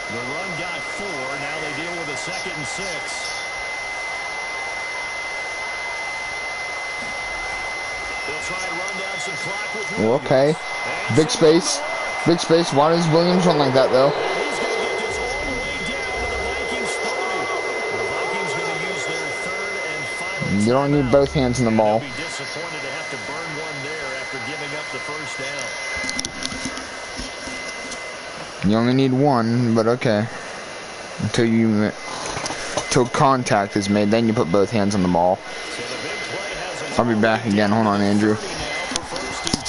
The run got 4. Now they deal with a 2nd and 6. They'll try and run down some clock with Williams. Okay. Big space. Big space. Why does Williams run like that, though? He's going to get this all the way down to the Vikings 30. The Vikings going to use their 3rd and final. You don't need both hands in the ball. They'll be disappointed to have to burn one there after giving up the 1st down. You only need one, but okay. Until contact is made, then you put both hands on the ball. So the big play has a I'll be back again. Hold on, Andrew. now for 1st and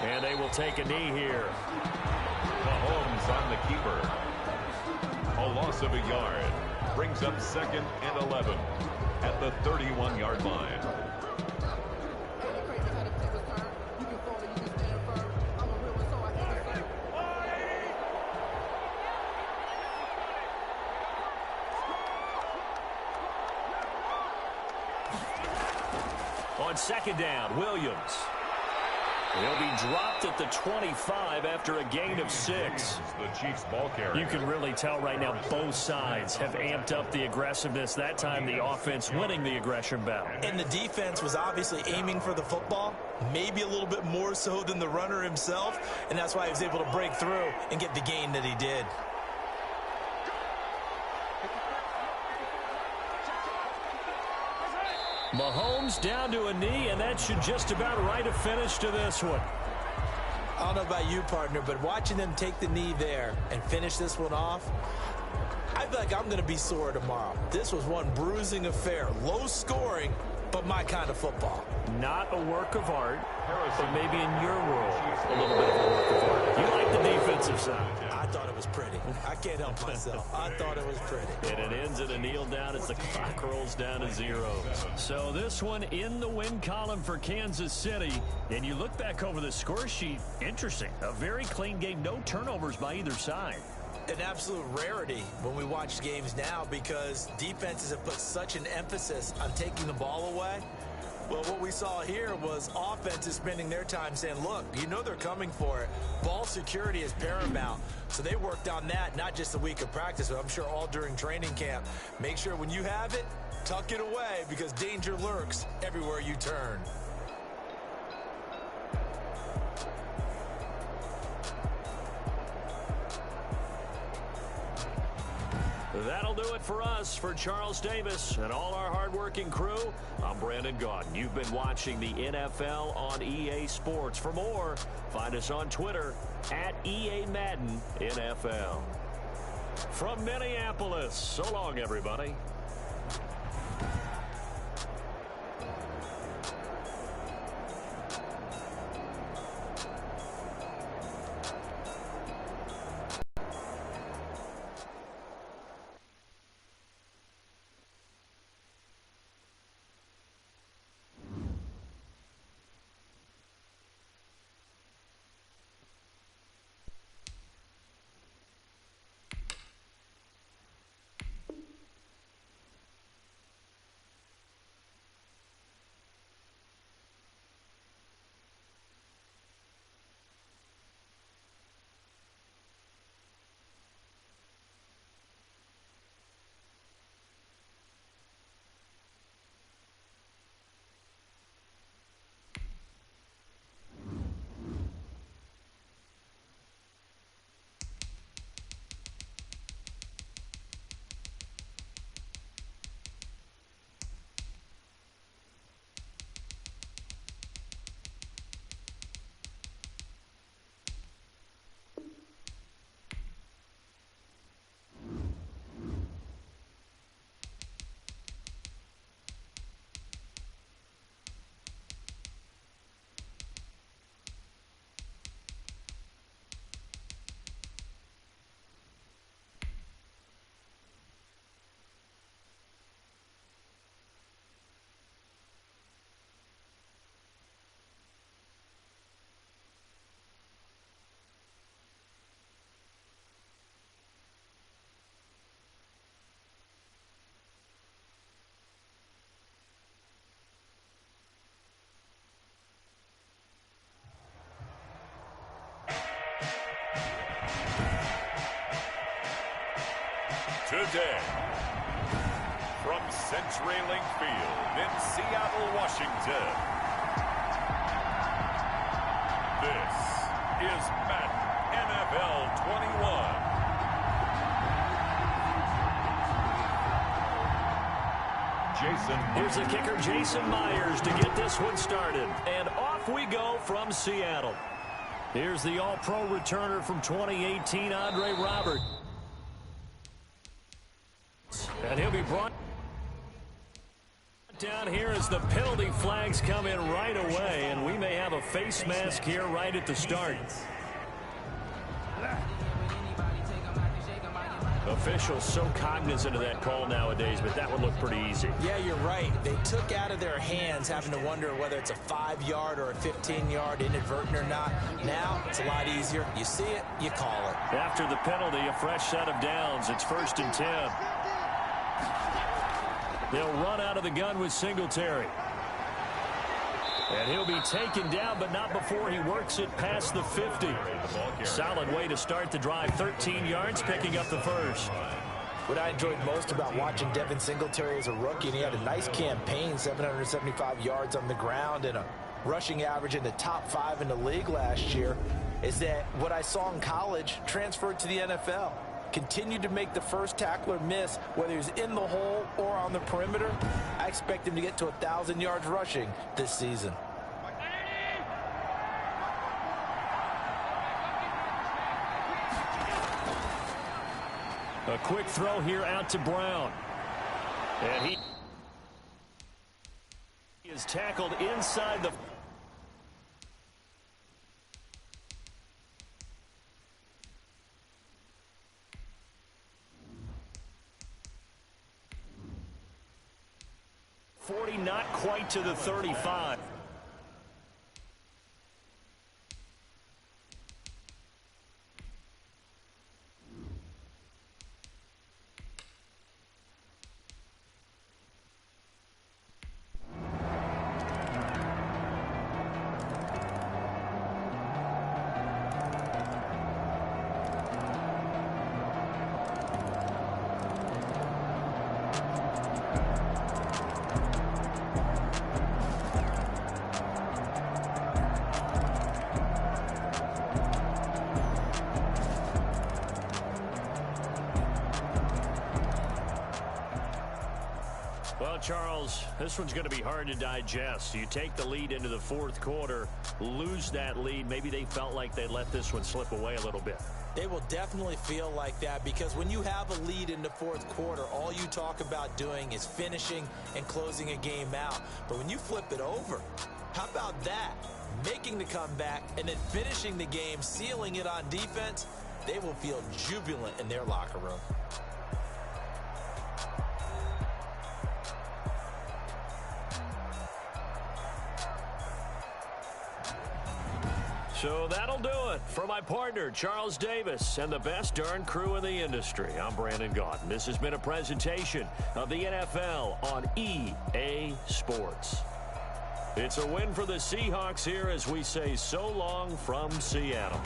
10. And they will take a knee here. Mahomes on the keeper. A loss of a yard. Brings up 2nd and 11 at the 31-yard line. On 2nd down, Williams. He'll be dropped at the 25 after a gain of 6. The Chiefs ball carrier. You can really tell right now both sides have amped up the aggressiveness. That time the offense winning the aggression battle. And the defense was obviously aiming for the football, maybe a little bit more so than the runner himself, and that's why he was able to break through and get the gain that he did. Mahomes down to a knee, and that should just about write a finish to this one. I don't know about you, partner, but watching them take the knee there and finish this one off, I feel like I'm going to be sore tomorrow. This was one bruising affair. Low scoring, but my kind of football. Not a work of art, but maybe in your world, a little bit of a work of art. You like the defensive side. I thought it was pretty. I can't help myself. I thought it was pretty. And it ends in a kneel down as the clock rolls down to 0. So this one in the win column for Kansas City. And you look back over the score sheet, interesting. A very clean game, no turnovers by either side. An absolute rarity when we watch games now because defenses have put such an emphasis on taking the ball away. Well, what we saw here was offenses spending their time saying, look, you know they're coming for it. Ball security is paramount. So they worked on that, not just a week of practice, but I'm sure all during training camp. Make sure when you have it, tuck it away because danger lurks everywhere you turn. That'll do it for us. For Charles Davis and all our hardworking crew, I'm Brandon Gaudin. You've been watching the NFL on EA Sports. For more, find us on Twitter at EA Madden NFL. From Minneapolis, so long, everybody. day. From CenturyLink Field in Seattle, Washington, this is Madden NFL 21. Here's the kicker, Jason Myers, to get this one started. And off we go from Seattle. Here's the All-Pro returner from 2018, Andre Roberts. And he'll be brought down here as the penalty flags come in right away. And we may have a face mask here right at the start. Officials so cognizant of that call nowadays, but that would look pretty easy. Yeah, you're right. They took out of their hands having to wonder whether it's a 5-yard or a 15-yard inadvertent or not. Now, it's a lot easier. You see it, you call it. After the penalty, a fresh set of downs. It's 1st and 10. They'll run out of the gun with Singletary. And he'll be taken down, but not before he works it past the 50. Solid way to start the drive. 13 yards, picking up the first. What I enjoyed most about watching Devin Singletary as a rookie, and he had a nice campaign, 775 yards on the ground and a rushing average in the top 5 in the league last year, is that what I saw in college transferred to the NFL. Continued to make the first tackler miss, whether he's in the hole or on the perimeter. I expect him to get to 1,000 yards rushing this season. A quick throw here out to Brown. And he is tackled inside the... not quite to the 35. Well, Charles, this one's going to be hard to digest. You take the lead into the 4th quarter, lose that lead. Maybe they felt like they let this one slip away a little bit. They will definitely feel like that because when you have a lead in the 4th quarter, all you talk about doing is finishing and closing a game out. But when you flip it over, how about that? Making the comeback and then finishing the game, sealing it on defense, they will feel jubilant in their locker room. So that'll do it for my partner, Charles Davis, and the best darn crew in the industry. I'm Brandon Gaudin. This has been a presentation of the NFL on EA Sports. It's a win for the Seahawks here as we say so long from Seattle.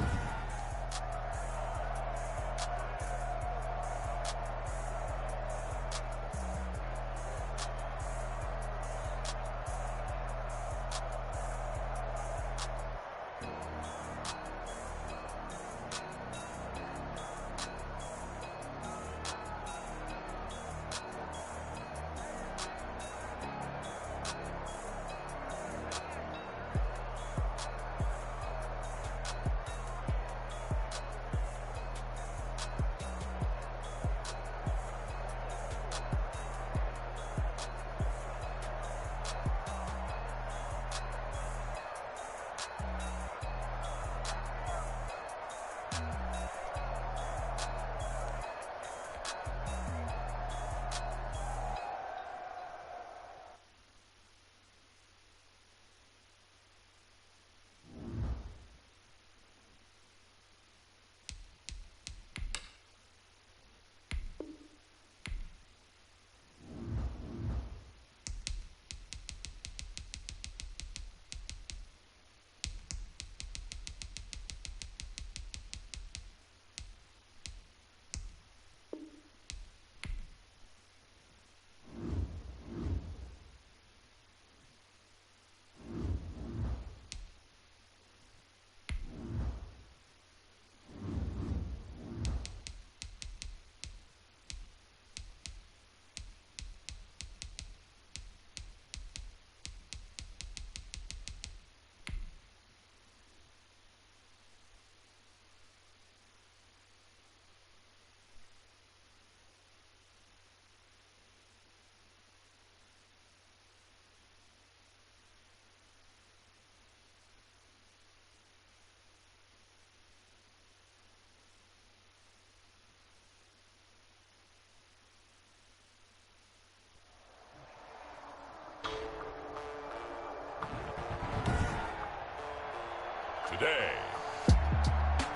today.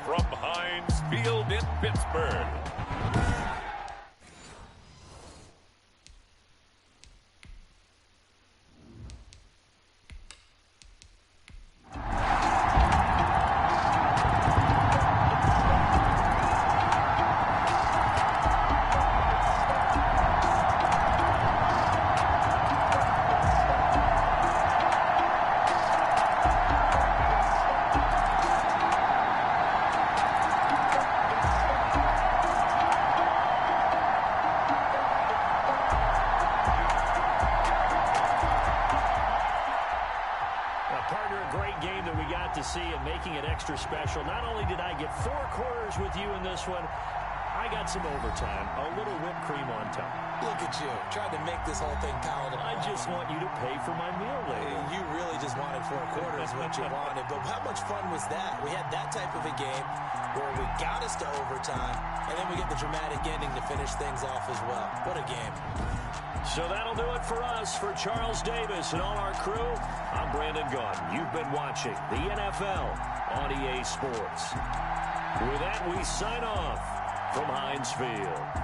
From Heinz Field in Pittsburgh. To see and making it extra special. Not only did I get 4 quarters with you in this one, I got some overtime, a little whipped cream on top. Look at you, trying to make this whole thing count. I just want you to pay for my meal later. You really just wanted 4 quarters, what you wanted. But how much fun was that? We had that type of a game where we got us to overtime, and then we get the dramatic ending to finish things off as well. What a game. So that'll do it for us. For Charles Davis and all our crew, I'm Brandon Gaudin. You've been watching the NFL on EA Sports. With that, we sign off from Heinz Field.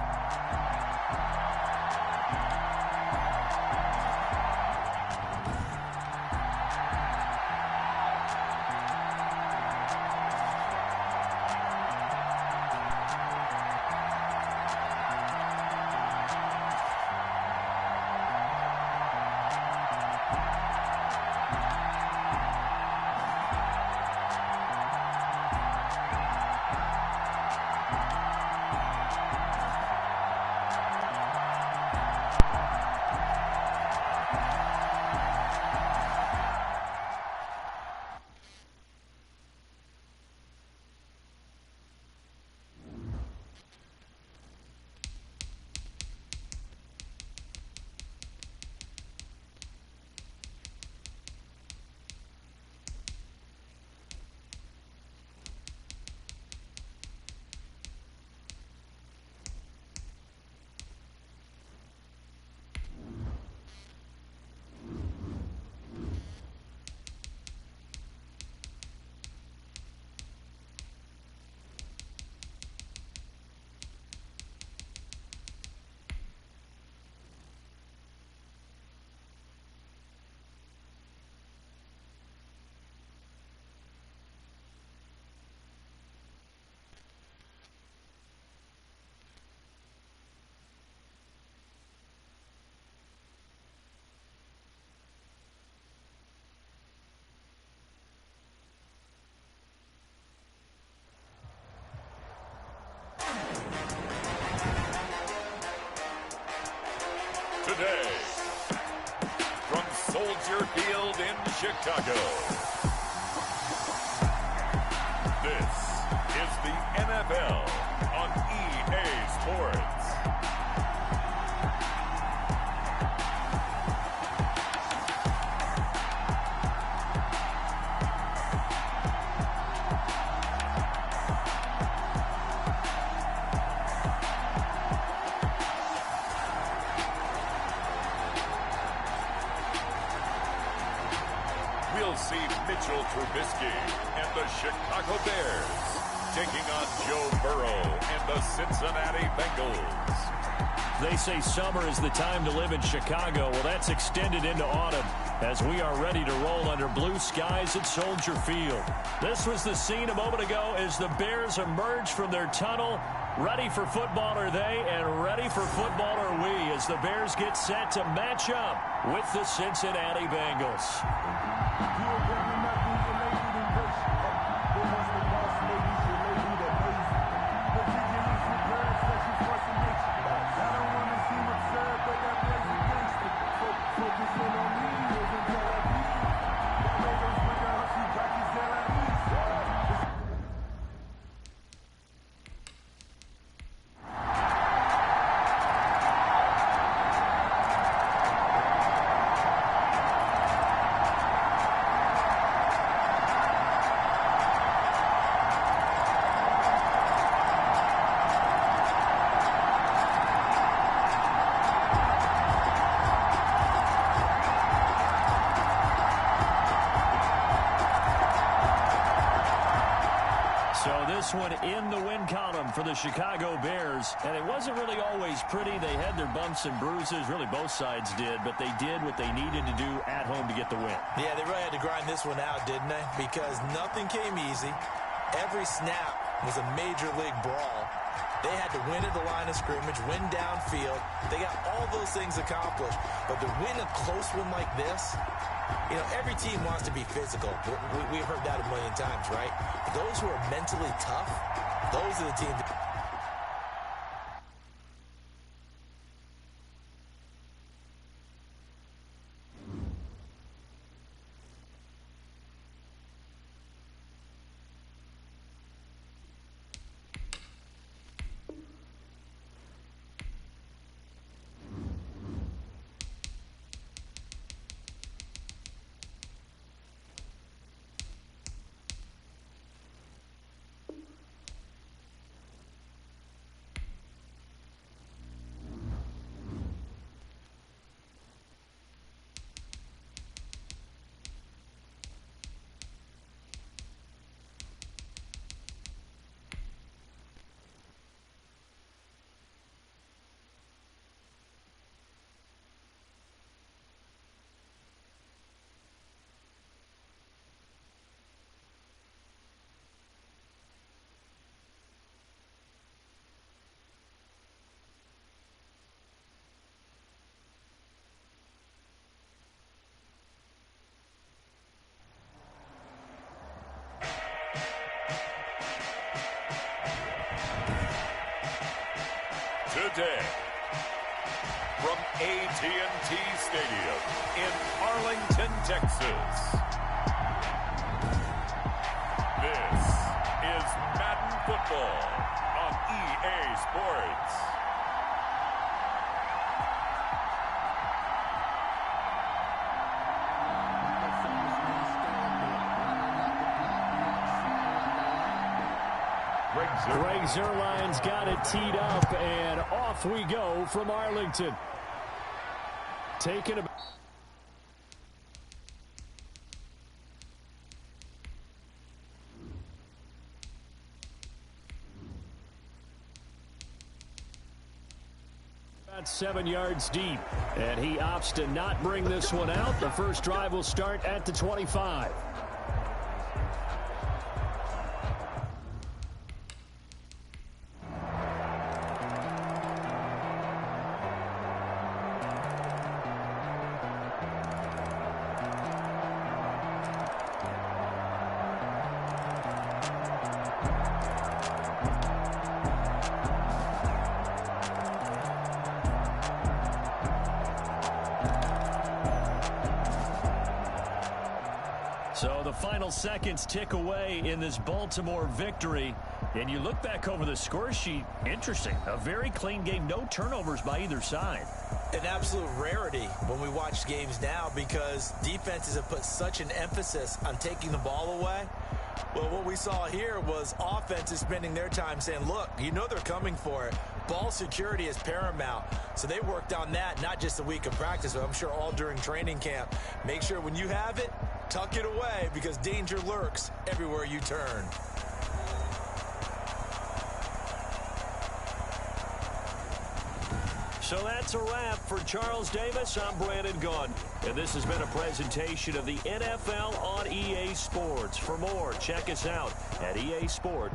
Today, from Soldier Field in Chicago, this is the NFL on EA Sports. We'll see Mitchell Trubisky and the Chicago Bears taking on Joe Burrow and the Cincinnati Bengals. They say summer is the time to live in Chicago. Well, that's extended into autumn as we are ready to roll under blue skies at Soldier Field. This was the scene a moment ago as the Bears emerged from their tunnel. Ready for football are they, and ready for football are we as the Bears get set to match up with the Cincinnati Bengals. this one in the win column for the Chicago Bears. And it wasn't really always pretty. They had their bumps and bruises. Really, both sides did. But they did what they needed to do at home to get the win. Yeah, they really had to grind this one out, didn't they? Because nothing came easy. Every snap was a major league brawl. They had to win at the line of scrimmage, win downfield. They got all those things accomplished. But to win a close one like this, you know, every team wants to be physical. We've heard that a million times, right? But those who are mentally tough, those are the teams. Today, from AT&T Stadium in Arlington, Texas, this is Madden Football on EA Sports. Greg Zuerlein's got it teed up, and off we go from Arlington. Taking a... About 7 yards deep, and he opts to not bring this one out. The first drive will start at the 25. So the final seconds tick away in this Baltimore victory. And you look back over the score sheet, interesting. A very clean game, no turnovers by either side. An absolute rarity when we watch games now because defenses have put such an emphasis on taking the ball away. Well, what we saw here was offenses spending their time saying, look, you know they're coming for it. Ball security is paramount. So they worked on that, not just a week of practice, but I'm sure all during training camp. Make sure when you have it, tuck it away because danger lurks everywhere you turn. So that's a wrap for Charles Davis. I'm Brandon Gaudin. And this has been a presentation of the NFL on EA Sports. For more, check us out at EA Sport.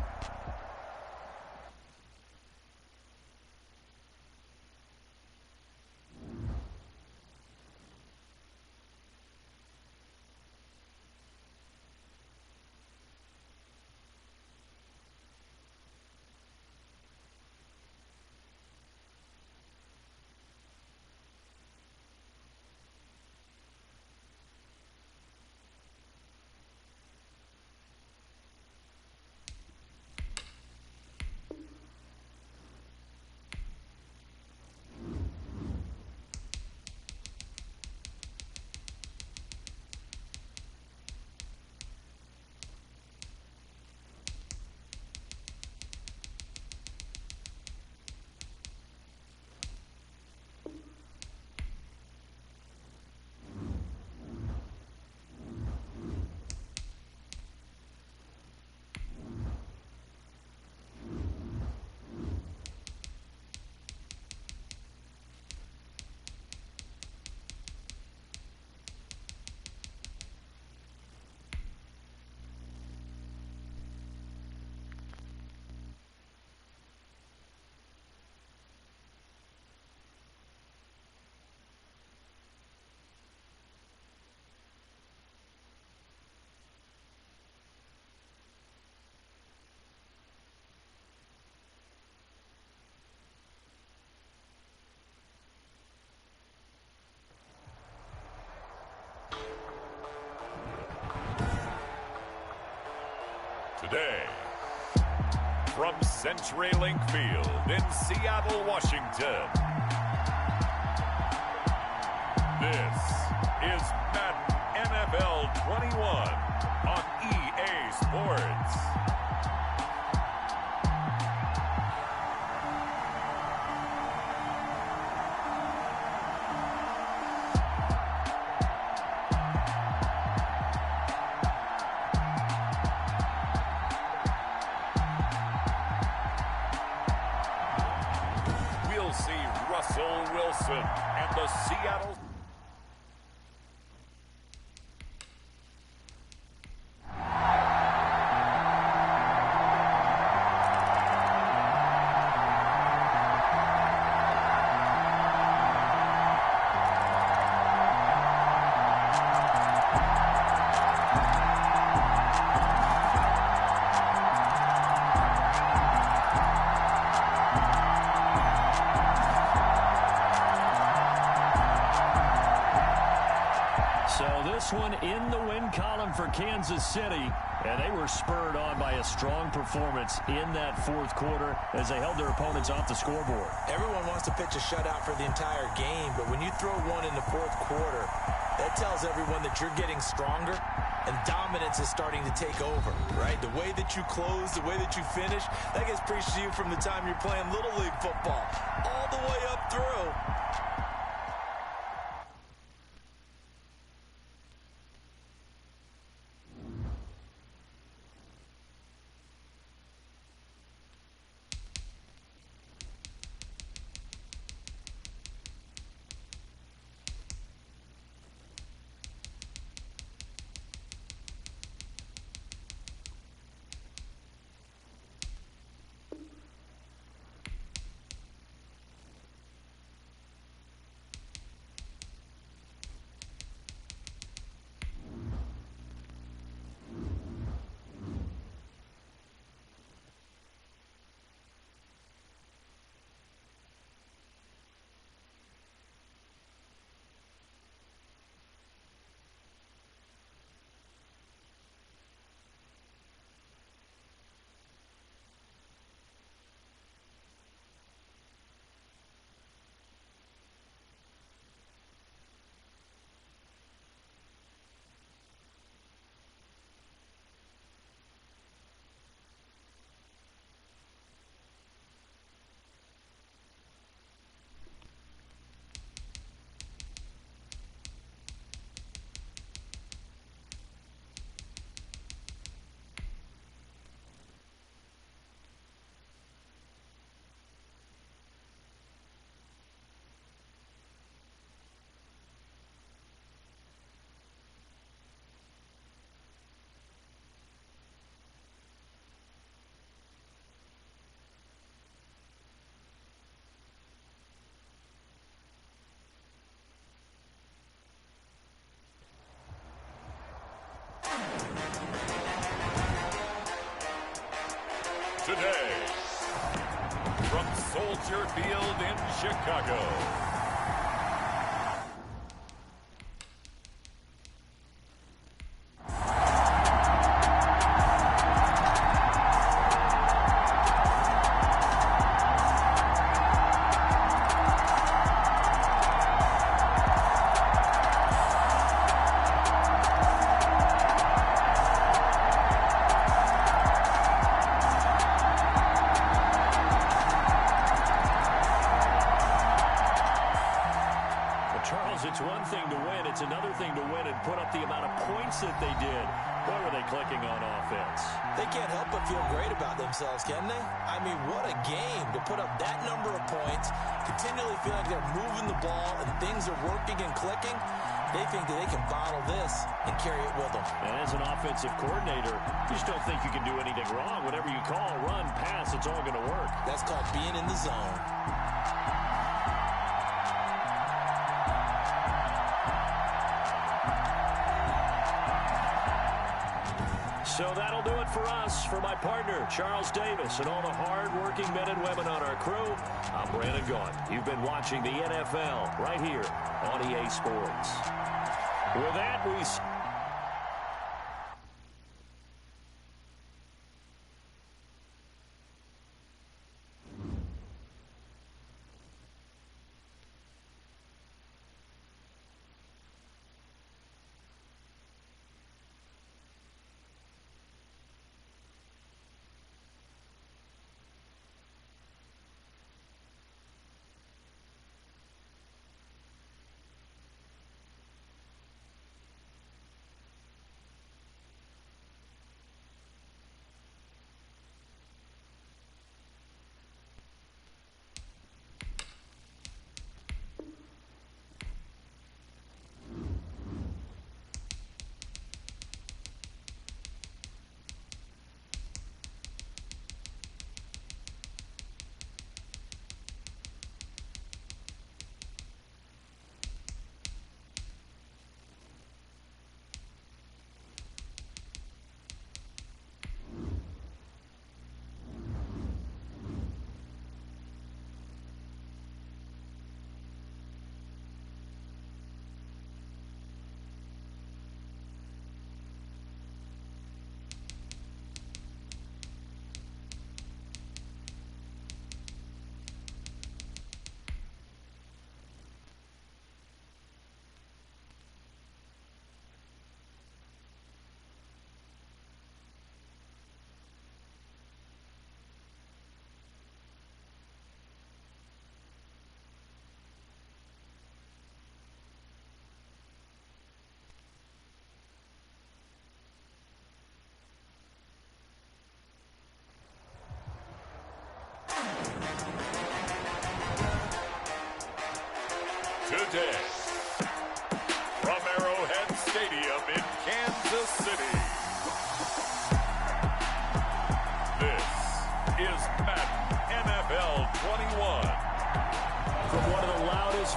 Today, from CenturyLink Field in Seattle, Washington, this is Madden NFL 21 on EA Sports. We'll see Russell Wilson and the Seattle This one in the win column for Kansas City, and they were spurred on by a strong performance in that fourth quarter as they held their opponents off the scoreboard. Everyone wants to pitch a shutout for the entire game, but when you throw one in the fourth quarter, that tells everyone that you're getting stronger and dominance is starting to take over, right? The way that you close, the way that you finish, that gets preached to you from the time you're playing Little League football all the way up through. today from Soldier Field in Chicago. It's one thing to win. It's another thing to win and put up the amount of points that they did. Boy, were they clicking on offense. They can't help but feel great about themselves, can they? I mean, what a game to put up that number of points, continually feel like they're moving the ball and things are working and clicking. They think that they can bottle this and carry it with them. And as an offensive coordinator, you just don't think you can do anything wrong. Whatever you call, run, pass, it's all going to work. That's called being in the zone. So that'll do it for us. For my partner, Charles Davis, and all the hard-working men and women on our crew, I'm Brandon Gaudin. You've been watching the NFL right here on EA Sports. With that, we...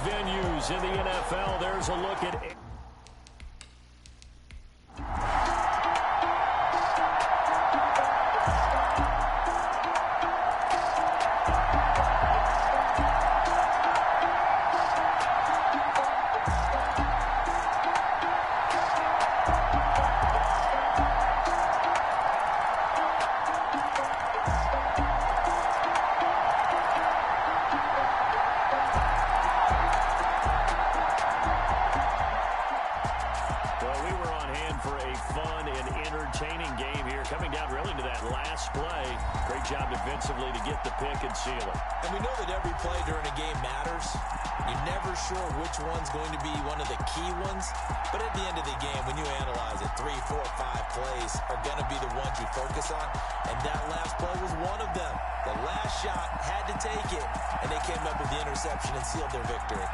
venues in the NFL. There's a look at... defensively to get the pick and seal it. And we know that every play during a game matters. You're never sure which one's going to be one of the key ones. But at the end of the game, when you analyze it, 3, 4, 5 plays are going to be the ones you focus on. And that last play was one of them. The last shot had to take it, and they came up with the interception and sealed their victory.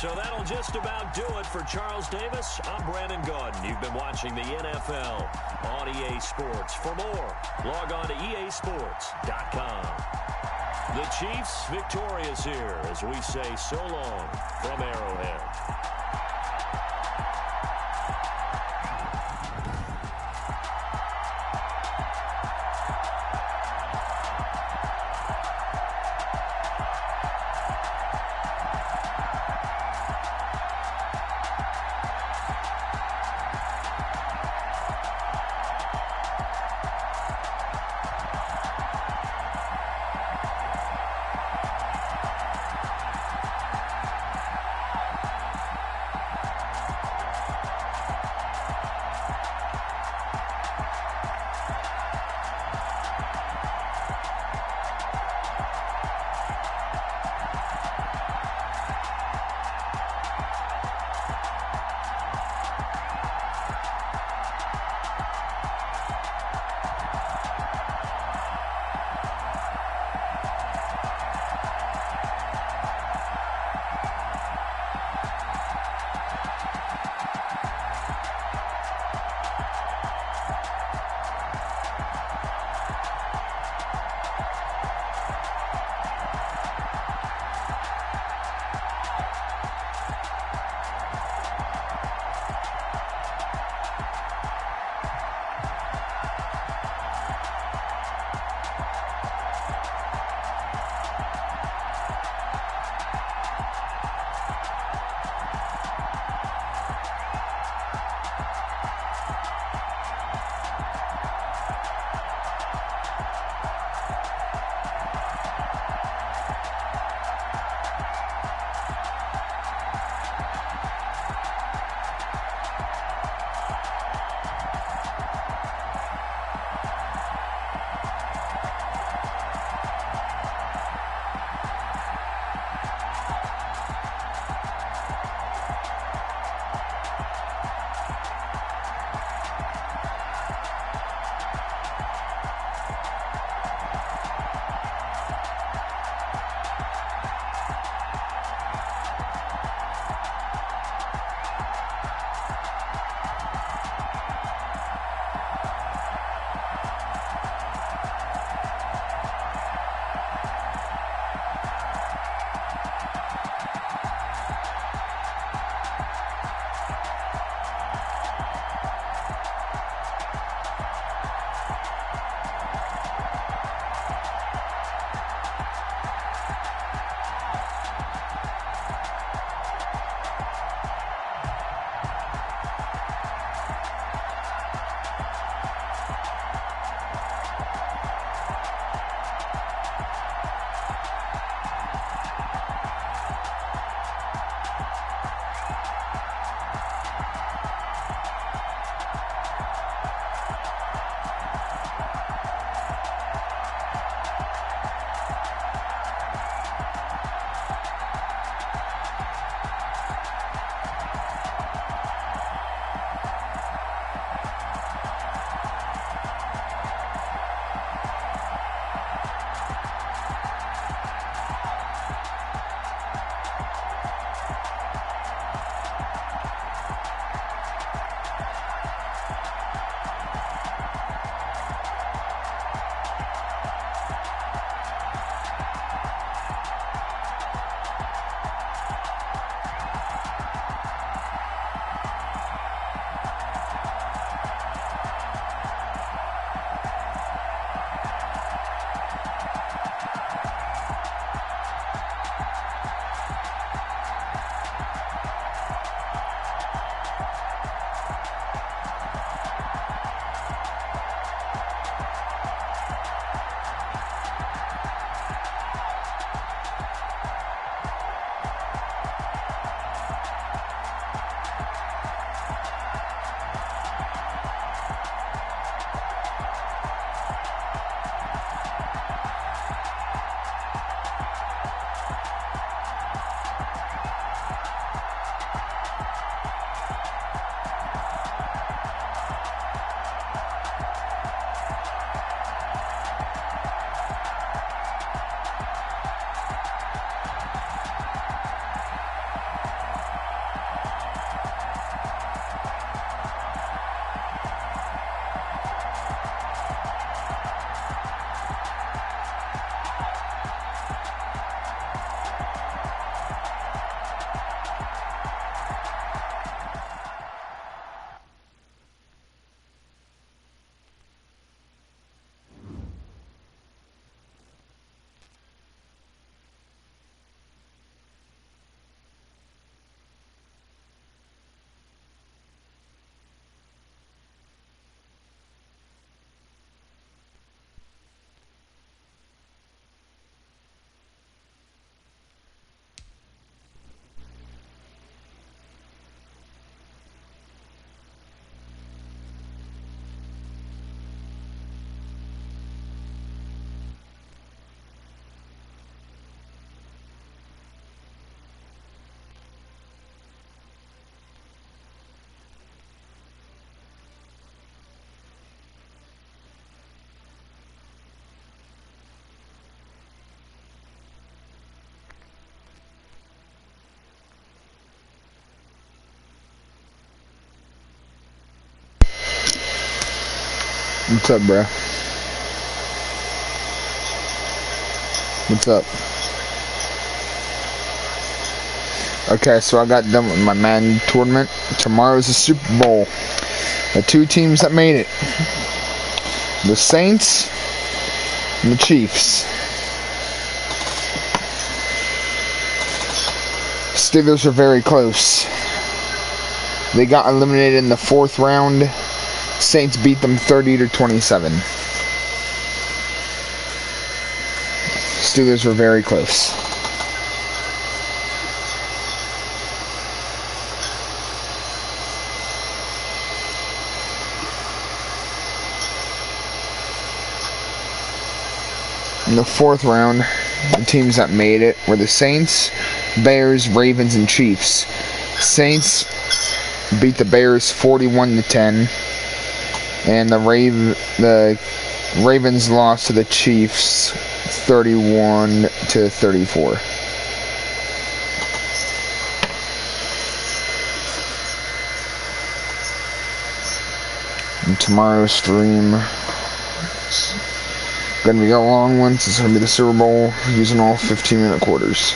So that'll just about do it for Charles Davis. I'm Brandon Gaudin. You've been watching the NFL on EA Sports. For more, log on to easports.com. The Chiefs victorious here as we say so long from Arrowhead. What's up, bro? What's up? Okay, so I got done with my Madden tournament. Tomorrow's the Super Bowl. The two teams that made it. The Saints and the Chiefs. Steelers are very close. They got eliminated in the 4th round. Saints beat them 30-27. Steelers were very close. In the 4th round, the teams that made it were the Saints, Bears, Ravens, and Chiefs. Saints beat the Bears 41-10, and the Ravens lost to the Chiefs 31-34. And tomorrow's stream is going to be a long one. It's going to be the Super Bowl using all 15-minute quarters.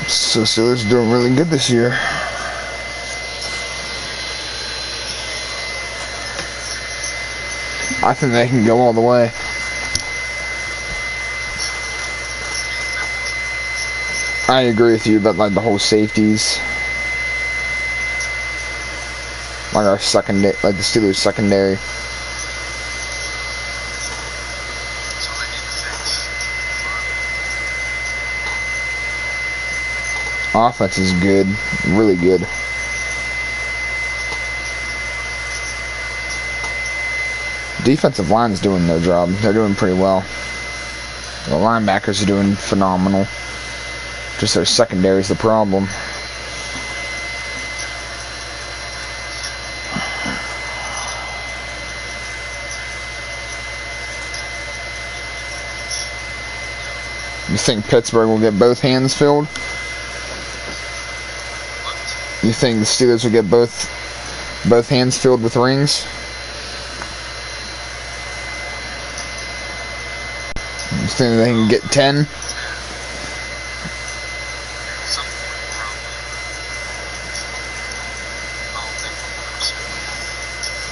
So Steelers are doing really good this year. I think they can go all the way. I agree with you about like the whole safeties. Like our secondary, like the Steelers secondary. Offense is good, really good. Defensive line is doing their job. They're doing pretty well. The linebackers are doing phenomenal. Just their secondary is the problem. You think Pittsburgh will get both hands filled? You think the Steelers will get both hands filled with rings? You think they can get 10?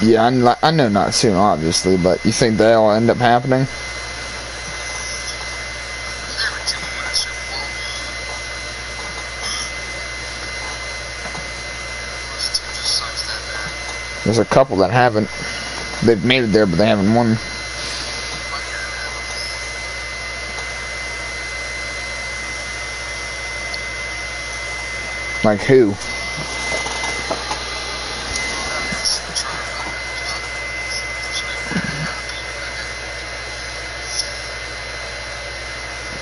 Yeah, I know not soon, obviously, but you think they'll end up happening? There's a couple that haven't. They've made it there, but they haven't won. Like who?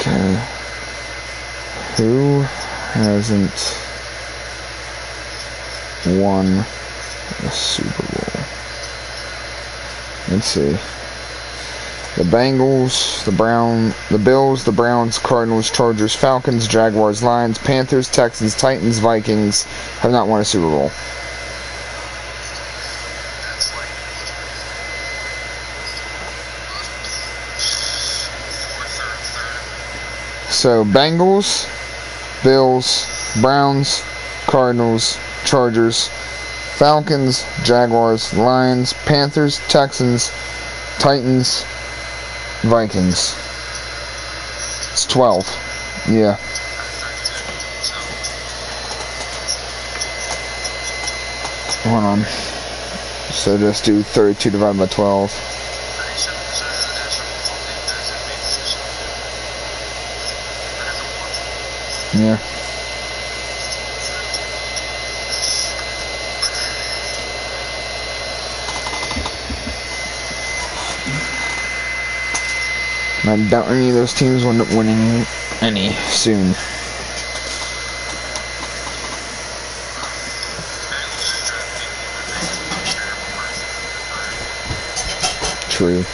Okay. Who hasn't won the Super Bowl? Let's see. The Bengals, the Bills, the Browns, Cardinals, Chargers, Falcons, Jaguars, Lions, Panthers, Texans, Titans, Vikings have not won a Super Bowl. So Bengals, Bills, Browns, Cardinals, Chargers, Falcons, Jaguars, Lions, Panthers, Texans, Titans, Vikings. It's 12. Yeah. Hold on. So just do 32 divided by 12. Yeah. I doubt any of those teams will end up winning any soon. True.